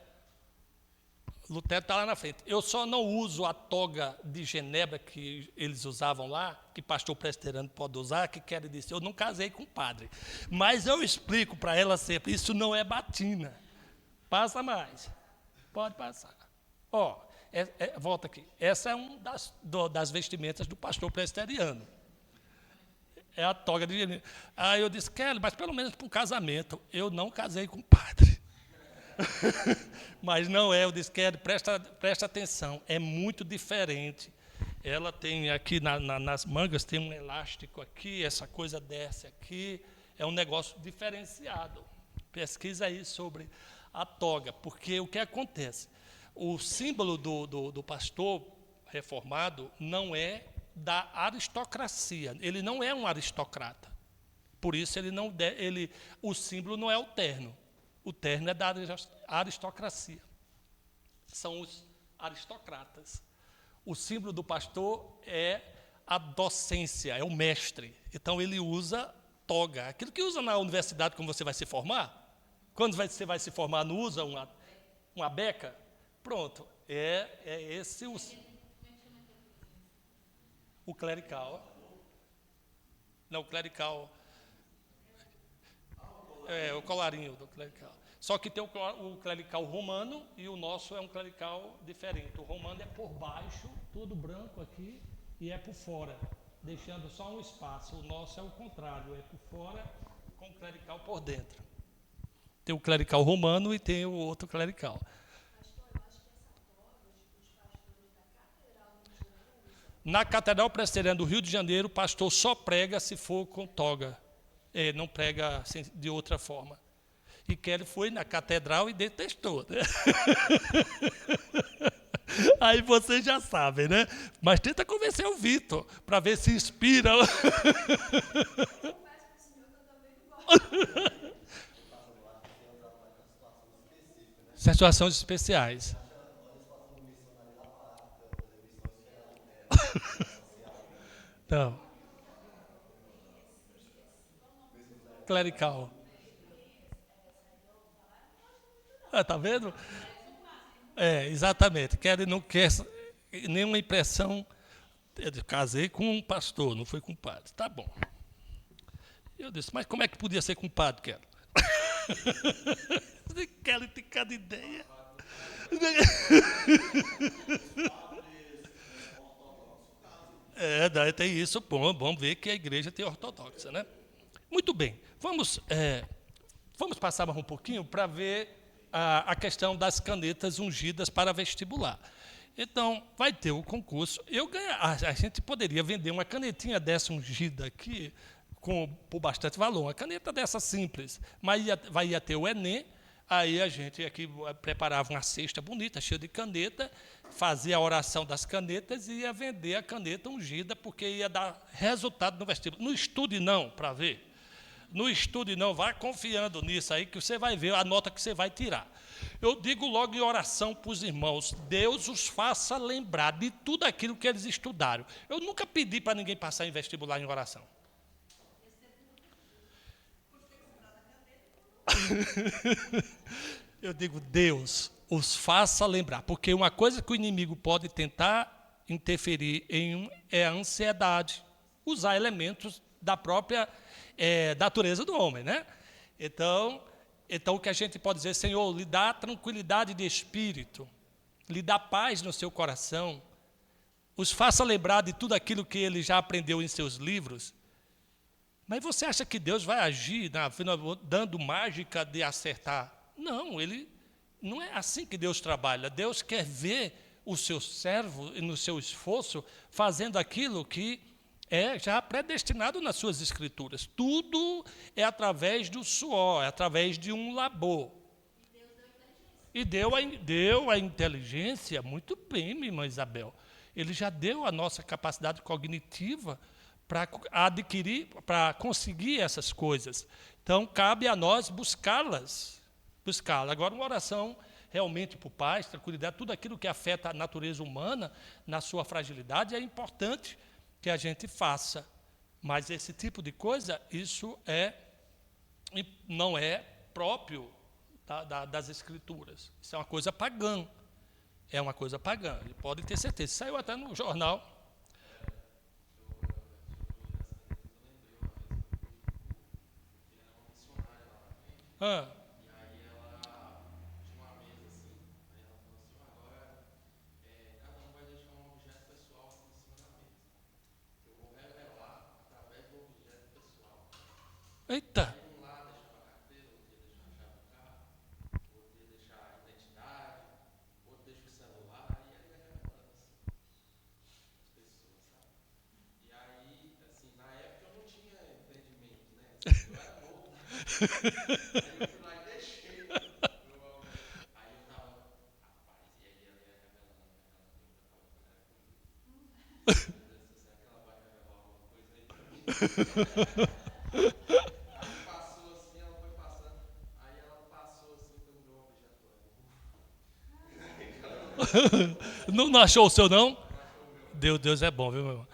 Lutero está lá na frente. Eu só não uso a toga de Genebra que eles usavam lá, que pastor presbiteriano pode usar, que quer dizer, eu não casei com padre. Mas eu explico para ela sempre, isso não é batina. Passa mais. Pode passar. Ó, volta aqui. Essa é uma das vestimentas do pastor presbiteriano. É a toga de Genebra. Aí eu disse, Kelly, mas pelo menos para um casamento. Eu não casei com padre. Mas não é, eu disse, Kelly, presta atenção, é muito diferente. Ela tem aqui nas mangas, tem um elástico aqui, essa coisa desce aqui, é um negócio diferenciado. Pesquisa aí sobre a toga, porque o que acontece? O símbolo do pastor reformado não é da aristocracia, ele não é um aristocrata. Por isso o símbolo não é o terno. O terno é da aristocracia. São os aristocratas. O símbolo do pastor é a docência, é o mestre. Então, ele usa toga. Aquilo que usa na universidade quando você vai se formar. Quando você vai se formar, não usa Uma beca? Pronto, é esse o clerical. Não, o clerical. É, o colarinho do clerical. Só que tem o clerical romano e o nosso é um clerical diferente. O romano é por baixo, tudo branco aqui, e é por fora, deixando só um espaço. O nosso é o contrário, é por fora com o clerical por dentro. Tem o clerical romano e tem o outro clerical. Na Catedral Presbiteriana do Rio de Janeiro, o pastor só prega se for com toga. Não prega de outra forma. E Kelly foi na catedral e detestou. Né? Aí vocês já sabem, né? Mas tenta convencer o Vitor, para ver se inspira. Situações especiais. Não. Clerical. Tá vendo? Exatamente. Kelly não quer nenhuma impressão. Eu casei com um pastor, não foi com um padre. Tá bom. Eu disse, mas como é que podia ser com um padre, Kelly? Kelly tem cada ideia. Daí tem isso. Bom, vamos ver que a igreja tem ortodoxa, né? Muito bem. Vamos passar mais um pouquinho para ver a questão das canetas ungidas para vestibular. Então, vai ter o concurso. A gente poderia vender uma canetinha dessa ungida aqui por bastante valor. Uma caneta dessa simples. Mas ia ter o Enem. Aí a gente aqui preparava uma cesta bonita, cheia de caneta, fazia a oração das canetas e ia vender a caneta ungida, porque ia dar resultado no vestibular. Não estude não, para ver. Não estude não, vá confiando nisso aí, que você vai ver a nota que você vai tirar. Eu digo logo em oração para os irmãos, Deus os faça lembrar de tudo aquilo que eles estudaram. Eu nunca pedi para ninguém passar em vestibular em oração. Eu digo, Deus os faça lembrar, porque uma coisa que o inimigo pode tentar interferir é a ansiedade, usar elementos da própria natureza do homem, né? Então, o que a gente pode dizer, Senhor, lhe dá tranquilidade de espírito, lhe dá paz no seu coração, os faça lembrar de tudo aquilo que ele já aprendeu em seus livros. Mas você acha que Deus vai agir dando mágica de acertar? Não, não é assim que Deus trabalha. Deus quer ver o seu servo, no seu esforço, fazendo aquilo que é já predestinado nas suas escrituras. Tudo é através do suor, é através de um labor. E deu a inteligência, muito bem, minha irmã Isabel. Ele já deu a nossa capacidade cognitiva para adquirir, para conseguir essas coisas. Então, cabe a nós buscá-las. Agora, uma oração realmente por paz, tranquilidade, tudo aquilo que afeta a natureza humana, na sua fragilidade, é importante que a gente faça. Mas esse tipo de coisa, isso não é próprio das Escrituras. Isso é uma coisa pagã. É uma coisa pagã. E pode ter certeza. Saiu até no jornal. Eita! Não achou o seu, não? Deus é bom, viu, meu irmão?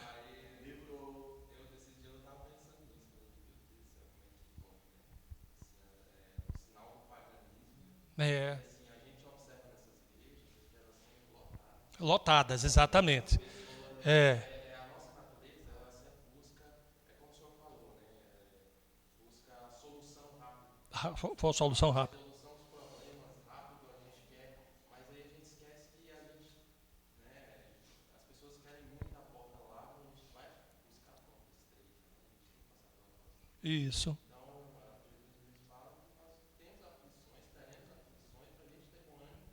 Lotadas, exatamente. É. A nossa natureza, ela sempre busca, como o senhor falou, busca a solução rápida. Foi a solução rápida. Solução dos problemas rápido a gente quer, mas aí a gente esquece que a gente, as pessoas querem muito a porta larga, a gente vai buscar a porta estreita, a gente tem que passar pela porta estreita. Isso. Então, Jesus fala que nós temos aflições, teremos aflições para a gente ter bom ânimo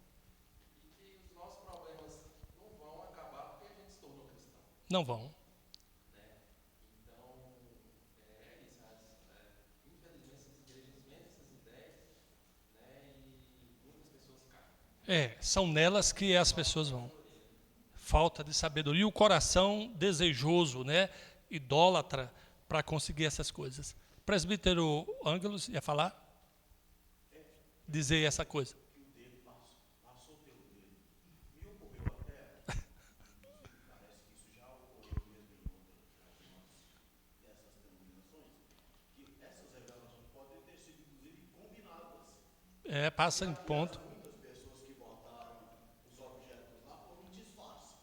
e que os nossos problemas não vão acabar porque a gente se tornou cristão. Não vão. Então, é isso. Infelizmente, essas igrejas vendem essas ideias, e muitas pessoas caem. São nelas que as pessoas vão. Falta de sabedoria. E o coração desejoso, idólatra, para conseguir essas coisas. Presbítero Ângelos ia falar? Dizer essa coisa. Passa em ponto. Muitas pessoas que botaram os objetos lá foram um disfarce.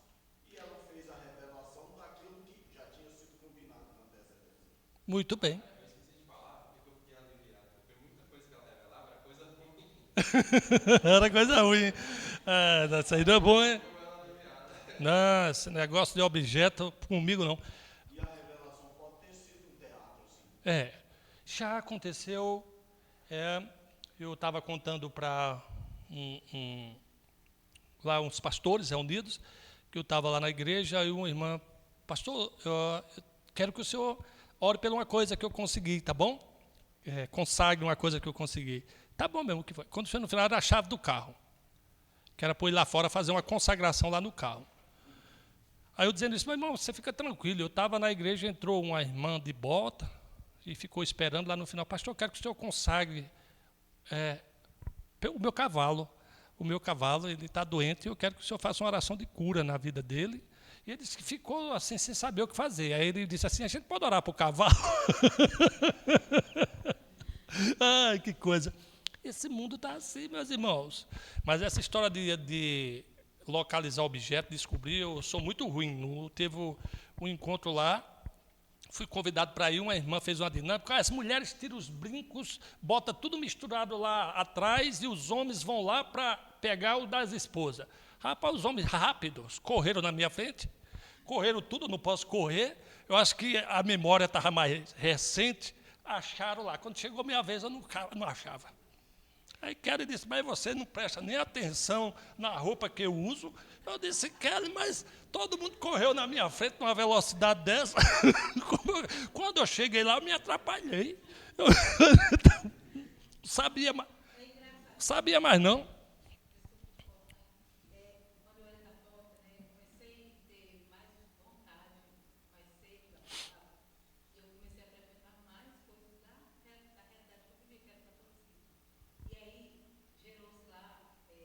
E ela fez a revelação daquilo que já tinha sido combinado com antecedência. Muito bem. Eu esqueci de falar, porque eu fiquei aliviado, porque muita coisa que ela revelava era coisa ruim. Era coisa ruim. Isso aí não é bom, hein? Não, esse negócio de objeto, comigo não. E a revelação pode ter sido um teatro, assim. Já aconteceu. Eu estava contando para lá uns pastores reunidos, que eu estava lá na igreja, e uma irmã, pastor, eu quero que o senhor ore por uma coisa que eu consegui, tá bom? Consagre uma coisa que eu consegui. Tá bom mesmo, que foi. Quando foi no final, era a chave do carro, que era para ir lá fora fazer uma consagração lá no carro. Aí eu dizendo isso, meu irmão, você fica tranquilo, eu estava na igreja, entrou uma irmã de bota, e ficou esperando lá no final, pastor, eu quero que o senhor consagre o meu cavalo. O meu cavalo, ele está doente, e eu quero que o senhor faça uma oração de cura na vida dele. E ele disse que ficou assim, sem saber o que fazer. Aí ele disse assim, a gente pode orar para o cavalo? Ai, que coisa. Esse mundo está assim, meus irmãos. Mas essa história de localizar objeto, descobrir, eu sou muito ruim. Teve um encontro lá, fui convidado para ir, uma irmã fez uma dinâmica, as mulheres tiram os brincos, bota tudo misturado lá atrás e os homens vão lá para pegar o das esposas. Rapaz, os homens rápidos correram na minha frente, correram tudo, não posso correr, eu acho que a memória estava mais recente, acharam lá. Quando chegou a minha vez, eu não achava. Aí Kelly disse, mas você não presta nem atenção na roupa que eu uso. Eu disse, Kelly, mas todo mundo correu na minha frente numa velocidade dessa. Quando eu cheguei lá, eu me atrapalhei. Eu sabia mais não. Quando eu era católica, comecei a ter mais vontade, mais sede da palavra. Eu comecei a frequentar mais coisas da realidade que eu vivia, que era catolicismo. E aí, gerou-se lá o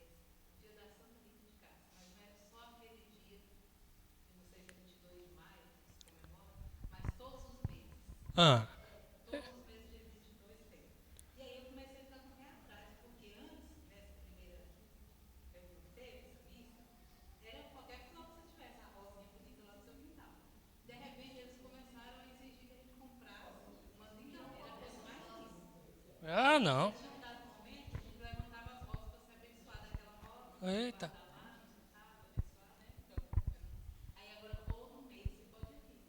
dia da Santa Rita de Cássia, mas não era só aquele dia, que não seja 22 de maio, que se comemora, mas todos os meses. Todos os meses de 22 tem. E aí eu comecei a ficar com o pé atrás, porque antes, nessa primeira reunião que teve, essa missa, era qualquer flor que você tivesse, a rosinha bonita lá no seu quintal. De repente, eles começaram a exigir que a gente comprasse uma linda, era a coisa mais linda. Não. Tinha um dado momento, a gente levantava as rosas para ser abençoada, aquela rosa. Eita. Aí agora todo mês você pode vir.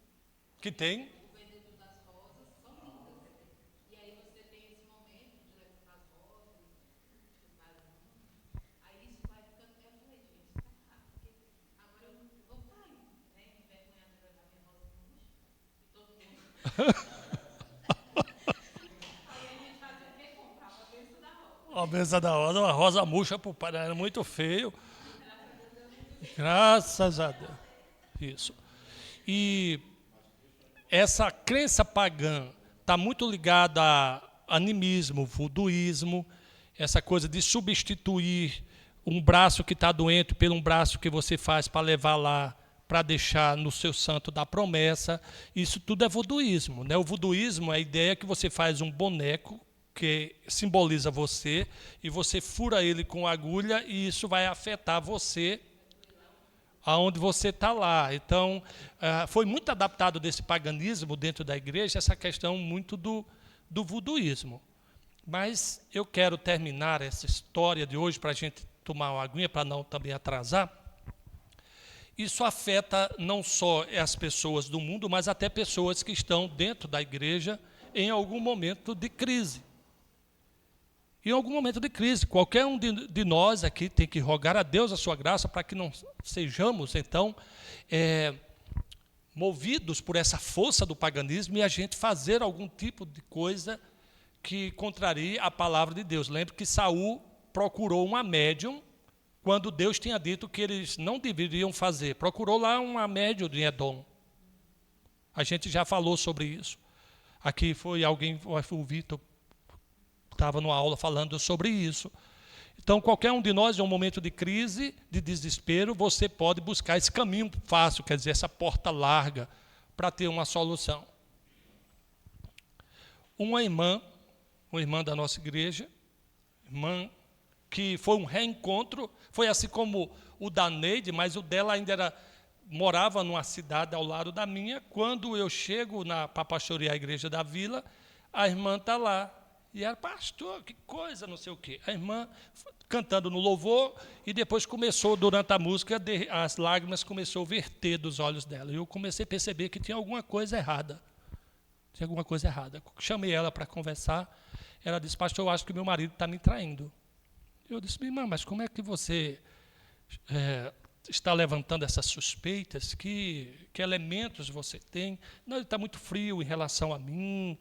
Que tem? O vendedor das rosas são lindas. E aí você tem esse momento de levantar as rosas, mais aí isso vai ficando. Eu falei, gente, tá errado, porque agora eu vou estar aí, envergonhada de levar minha rosa no lixo. E todo mundo. Aí a gente fazia o quê? Comprava a bênção da rosa. A mesa da rosa, uma rosa murcha para o pai, era muito feio. Graças a Deus. Isso. E essa crença pagã está muito ligada a animismo, voduísmo, essa coisa de substituir um braço que está doente por um braço que você faz para levar lá, para deixar no seu santo da promessa. Isso tudo é voduísmo, né? O voduísmo é a ideia que você faz um boneco que simboliza você e você fura ele com agulha e isso vai afetar você aonde você está lá. Então, foi muito adaptado desse paganismo dentro da igreja, essa questão muito do voduísmo. Mas eu quero terminar essa história de hoje, para a gente tomar uma aguinha, para não também atrasar. Isso afeta não só as pessoas do mundo, mas até pessoas que estão dentro da igreja em algum momento de crise. Em algum momento de crise, qualquer um de nós aqui tem que rogar a Deus a sua graça para que não sejamos, então, movidos por essa força do paganismo e a gente fazer algum tipo de coisa que contrarie a palavra de Deus. Lembre que Saul procurou uma médium quando Deus tinha dito que eles não deveriam fazer. Procurou lá uma médium de Edom. A gente já falou sobre isso. Aqui foi alguém, o Vitor, estava numa aula falando sobre isso. Então, qualquer um de nós, em um momento de crise, de desespero, você pode buscar esse caminho fácil, quer dizer, essa porta larga, para ter uma solução. Uma irmã da nossa igreja, irmã que foi um reencontro, foi assim como o da Neide, mas o dela ainda morava numa cidade ao lado da minha. Quando eu chego para pastorear a igreja da vila, a irmã está lá. E era, pastor, que coisa, não sei o quê. A irmã cantando no louvor, e depois começou, durante a música, as lágrimas começaram a verter dos olhos dela. E eu comecei a perceber que tinha alguma coisa errada. Tinha alguma coisa errada. Chamei ela para conversar. Ela disse, pastor, eu acho que meu marido está me traindo. Eu disse, minha irmã, mas como é que você está levantando essas suspeitas? Que elementos você tem? Não, ele está muito frio em relação a mim.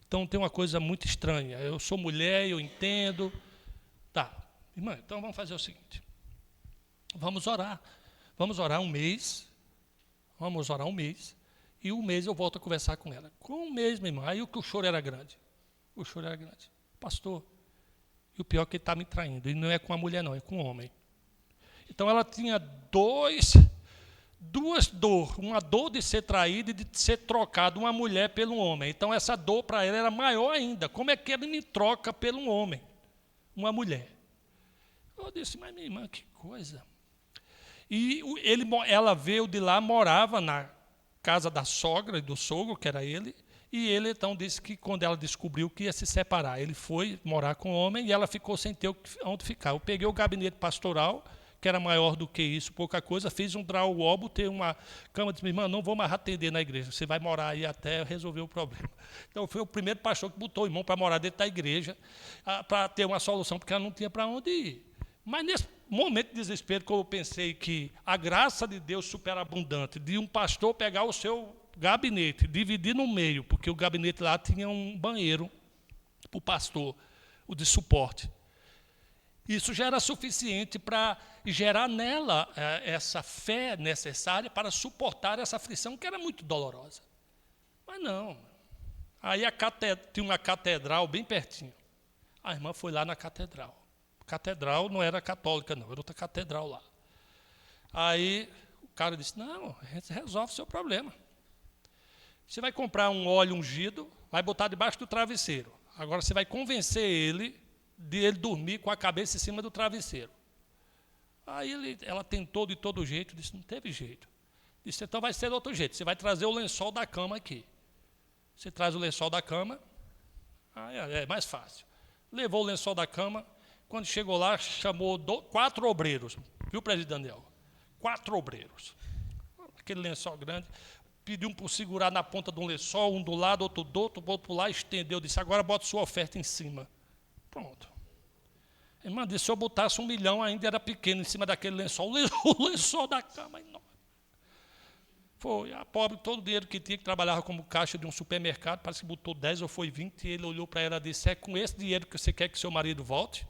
Então, tem uma coisa muito estranha. Eu sou mulher, eu entendo. Tá, irmã, então vamos fazer o seguinte. Vamos orar. Vamos orar um mês. Vamos orar um mês. E um mês eu volto a conversar com ela. Com um mês, minha irmã. Aí o choro era grande. O choro era grande. Pastor, e o pior é que ele está me traindo. E não é com a mulher, não, é com o homem. Então, ela tinha duas dores, uma dor de ser traída e de ser trocado uma mulher pelo homem. Então, essa dor para ela era maior ainda. Como é que ele me troca pelo homem? Uma mulher. Eu disse, mas minha irmã, que coisa. E ela veio de lá, morava na casa da sogra e do sogro, que era ele, e ele então disse que quando ela descobriu que ia se separar, ele foi morar com o homem e ela ficou sem ter onde ficar. Eu peguei o gabinete pastoral, que era maior do que isso, pouca coisa, fiz um drywall, botei uma cama, disse, minha irmã, não vou mais atender na igreja, você vai morar aí até resolver o problema. Então, foi o primeiro pastor que botou o irmão para morar dentro da igreja, para ter uma solução, porque ela não tinha para onde ir. Mas nesse momento de desespero, que eu pensei que a graça de Deus superabundante, de um pastor pegar o seu gabinete, dividir no meio, porque o gabinete lá tinha um banheiro para o pastor, o de suporte. Isso já era suficiente para gerar nela essa fé necessária para suportar essa aflição, que era muito dolorosa. Mas não. Aí tinha uma catedral bem pertinho. A irmã foi lá na catedral. A catedral não era católica, não, era outra catedral lá. Aí o cara disse, não, a gente resolve o seu problema. Você vai comprar um óleo ungido, vai botar debaixo do travesseiro. Agora você vai convencer ele de ele dormir com a cabeça em cima do travesseiro. Aí ela tentou de todo jeito, disse, não teve jeito. Disse, então vai ser de outro jeito, você vai trazer o lençol da cama aqui. Você traz o lençol da cama, aí é mais fácil. Levou o lençol da cama, quando chegou lá, chamou 4 obreiros, viu, presidente Daniel? 4 obreiros. Aquele lençol grande, pediu um para segurar na ponta de um lençol, um do lado, outro do outro lá, estendeu, disse, agora bota sua oferta em cima. Pronto. Irmã, disse, se eu botasse 1 milhão, ainda era pequeno em cima daquele lençol, o lençol da cama enorme. Foi, a pobre, todo o dinheiro que tinha, que trabalhava como caixa de um supermercado, parece que botou 10 ou foi 20, e ele olhou para ela e disse, é com esse dinheiro que você quer que seu marido volte?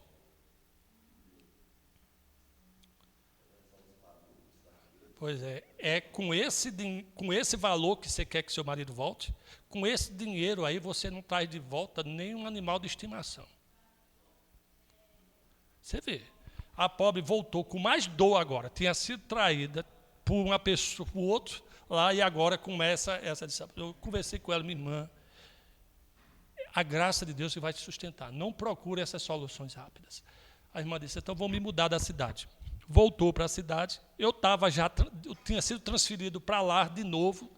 Pois é com esse valor que você quer que seu marido volte? Com esse dinheiro aí você não traz de volta nenhum animal de estimação. Você vê, a pobre voltou com mais dor agora, tinha sido traída por uma pessoa, por outro lá, e agora começa essa disciplina. Eu conversei com ela, minha irmã, a graça de Deus que vai te sustentar, não procure essas soluções rápidas. A irmã disse, então vou me mudar da cidade, voltou para a cidade. Eu tinha sido transferido para lá de novo.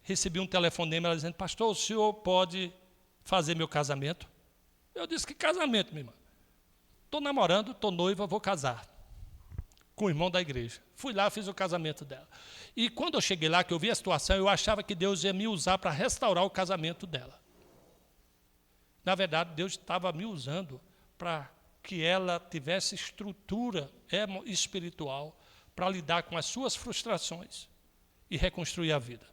Recebi um telefonema, ela dizendo, pastor, o senhor pode fazer meu casamento? Eu disse, que casamento, minha irmã? Estou namorando, estou noiva, vou casar com o irmão da igreja. Fui lá, fiz o casamento dela. E quando eu cheguei lá, que eu vi a situação, eu achava que Deus ia me usar para restaurar o casamento dela. Na verdade, Deus estava me usando para que ela tivesse estrutura espiritual para lidar com as suas frustrações e reconstruir a vida.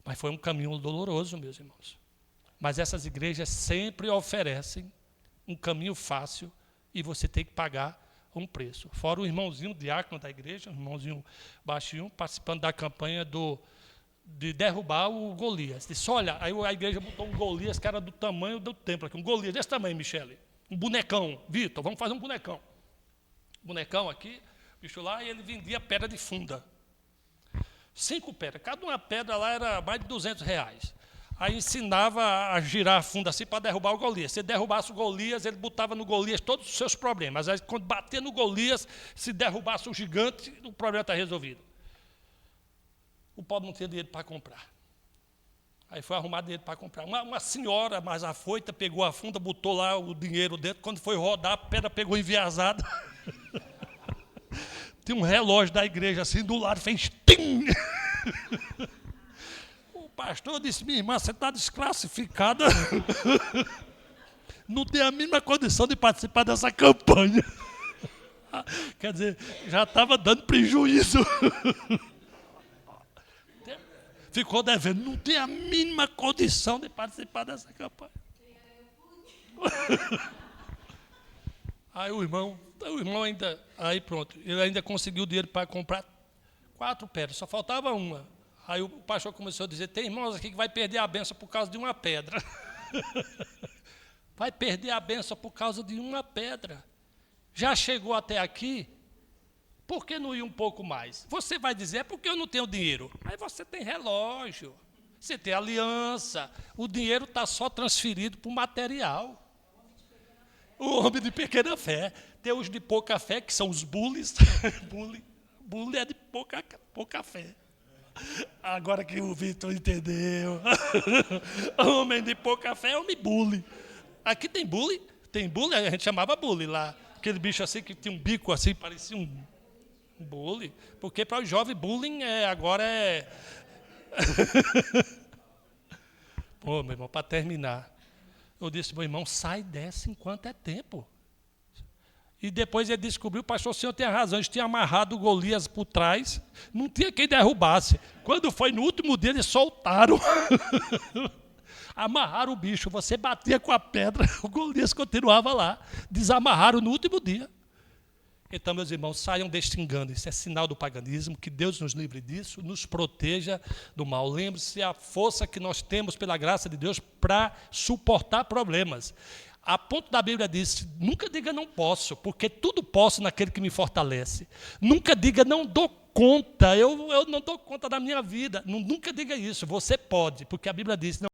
Mas foi um caminho doloroso, meus irmãos. Mas essas igrejas sempre oferecem um caminho fácil e você tem que pagar um preço. Fora o irmãozinho diácono da igreja, o irmãozinho baixinho, participando da campanha de derrubar o Golias. Disse, olha, aí a igreja botou um Golias que era do tamanho do templo aqui, um Golias desse tamanho, Michele. Um bonecão, Vitor, vamos fazer um bonecão. Bonecão aqui, bicho lá, e ele vendia pedra de funda. 5 pedras, cada uma pedra lá era mais de R$200. Aí ensinava a girar a funda assim para derrubar o Golias. Se derrubasse o Golias, ele botava no Golias todos os seus problemas. Aí quando bater no Golias, se derrubasse o gigante, o problema está resolvido. O pobre não tinha dinheiro para comprar. Aí foi arrumar dinheiro para comprar. Uma senhora mais afoita pegou a funda, botou lá o dinheiro dentro. Quando foi rodar, a pedra pegou enviesada. Tinha um relógio da igreja assim do lado, fez tim! O pastor disse, minha irmã, você está desclassificada. Não tem a mínima condição de participar dessa campanha. Quer dizer, já estava dando prejuízo. Ficou devendo, não tem a mínima condição de participar dessa campanha. Aí o irmão ainda, aí pronto, ele ainda conseguiu dinheiro para comprar 4 pedras, só faltava uma. Aí o pastor começou a dizer, tem irmãos aqui que vai perder a benção por causa de uma pedra. Vai perder a benção por causa de uma pedra. Já chegou até aqui, por que não ir um pouco mais? Você vai dizer, é porque eu não tenho dinheiro. Mas você tem relógio, você tem aliança, o dinheiro está só transferido para o material. O homem de pequena fé. Tem os de pouca fé, que são os bullies. Bully é de pouca fé. Agora que o Vitor entendeu. Homem de pouca fé é homem bully. Aqui tem bully, a gente chamava bully lá. Aquele bicho assim que tinha um bico assim, parecia um bully. Porque para os jovens, bullying agora é... Pô, meu irmão, para terminar. Eu disse, meu irmão, sai dessa enquanto é tempo. E depois ele descobriu, pastor, o senhor tem razão, eles tinham amarrado o Golias por trás, não tinha quem derrubasse. Quando foi no último dia, eles soltaram. Amarraram o bicho, você batia com a pedra, o Golias continuava lá. Desamarraram no último dia. Então, meus irmãos, saiam deste engano. Isso é sinal do paganismo, que Deus nos livre disso, nos proteja do mal. Lembre-se a força que nós temos pela graça de Deus para suportar problemas. A ponto da Bíblia diz, nunca diga não posso, porque tudo posso naquele que me fortalece. Nunca diga não dou conta, eu não dou conta da minha vida. Nunca diga isso, você pode, porque a Bíblia diz, não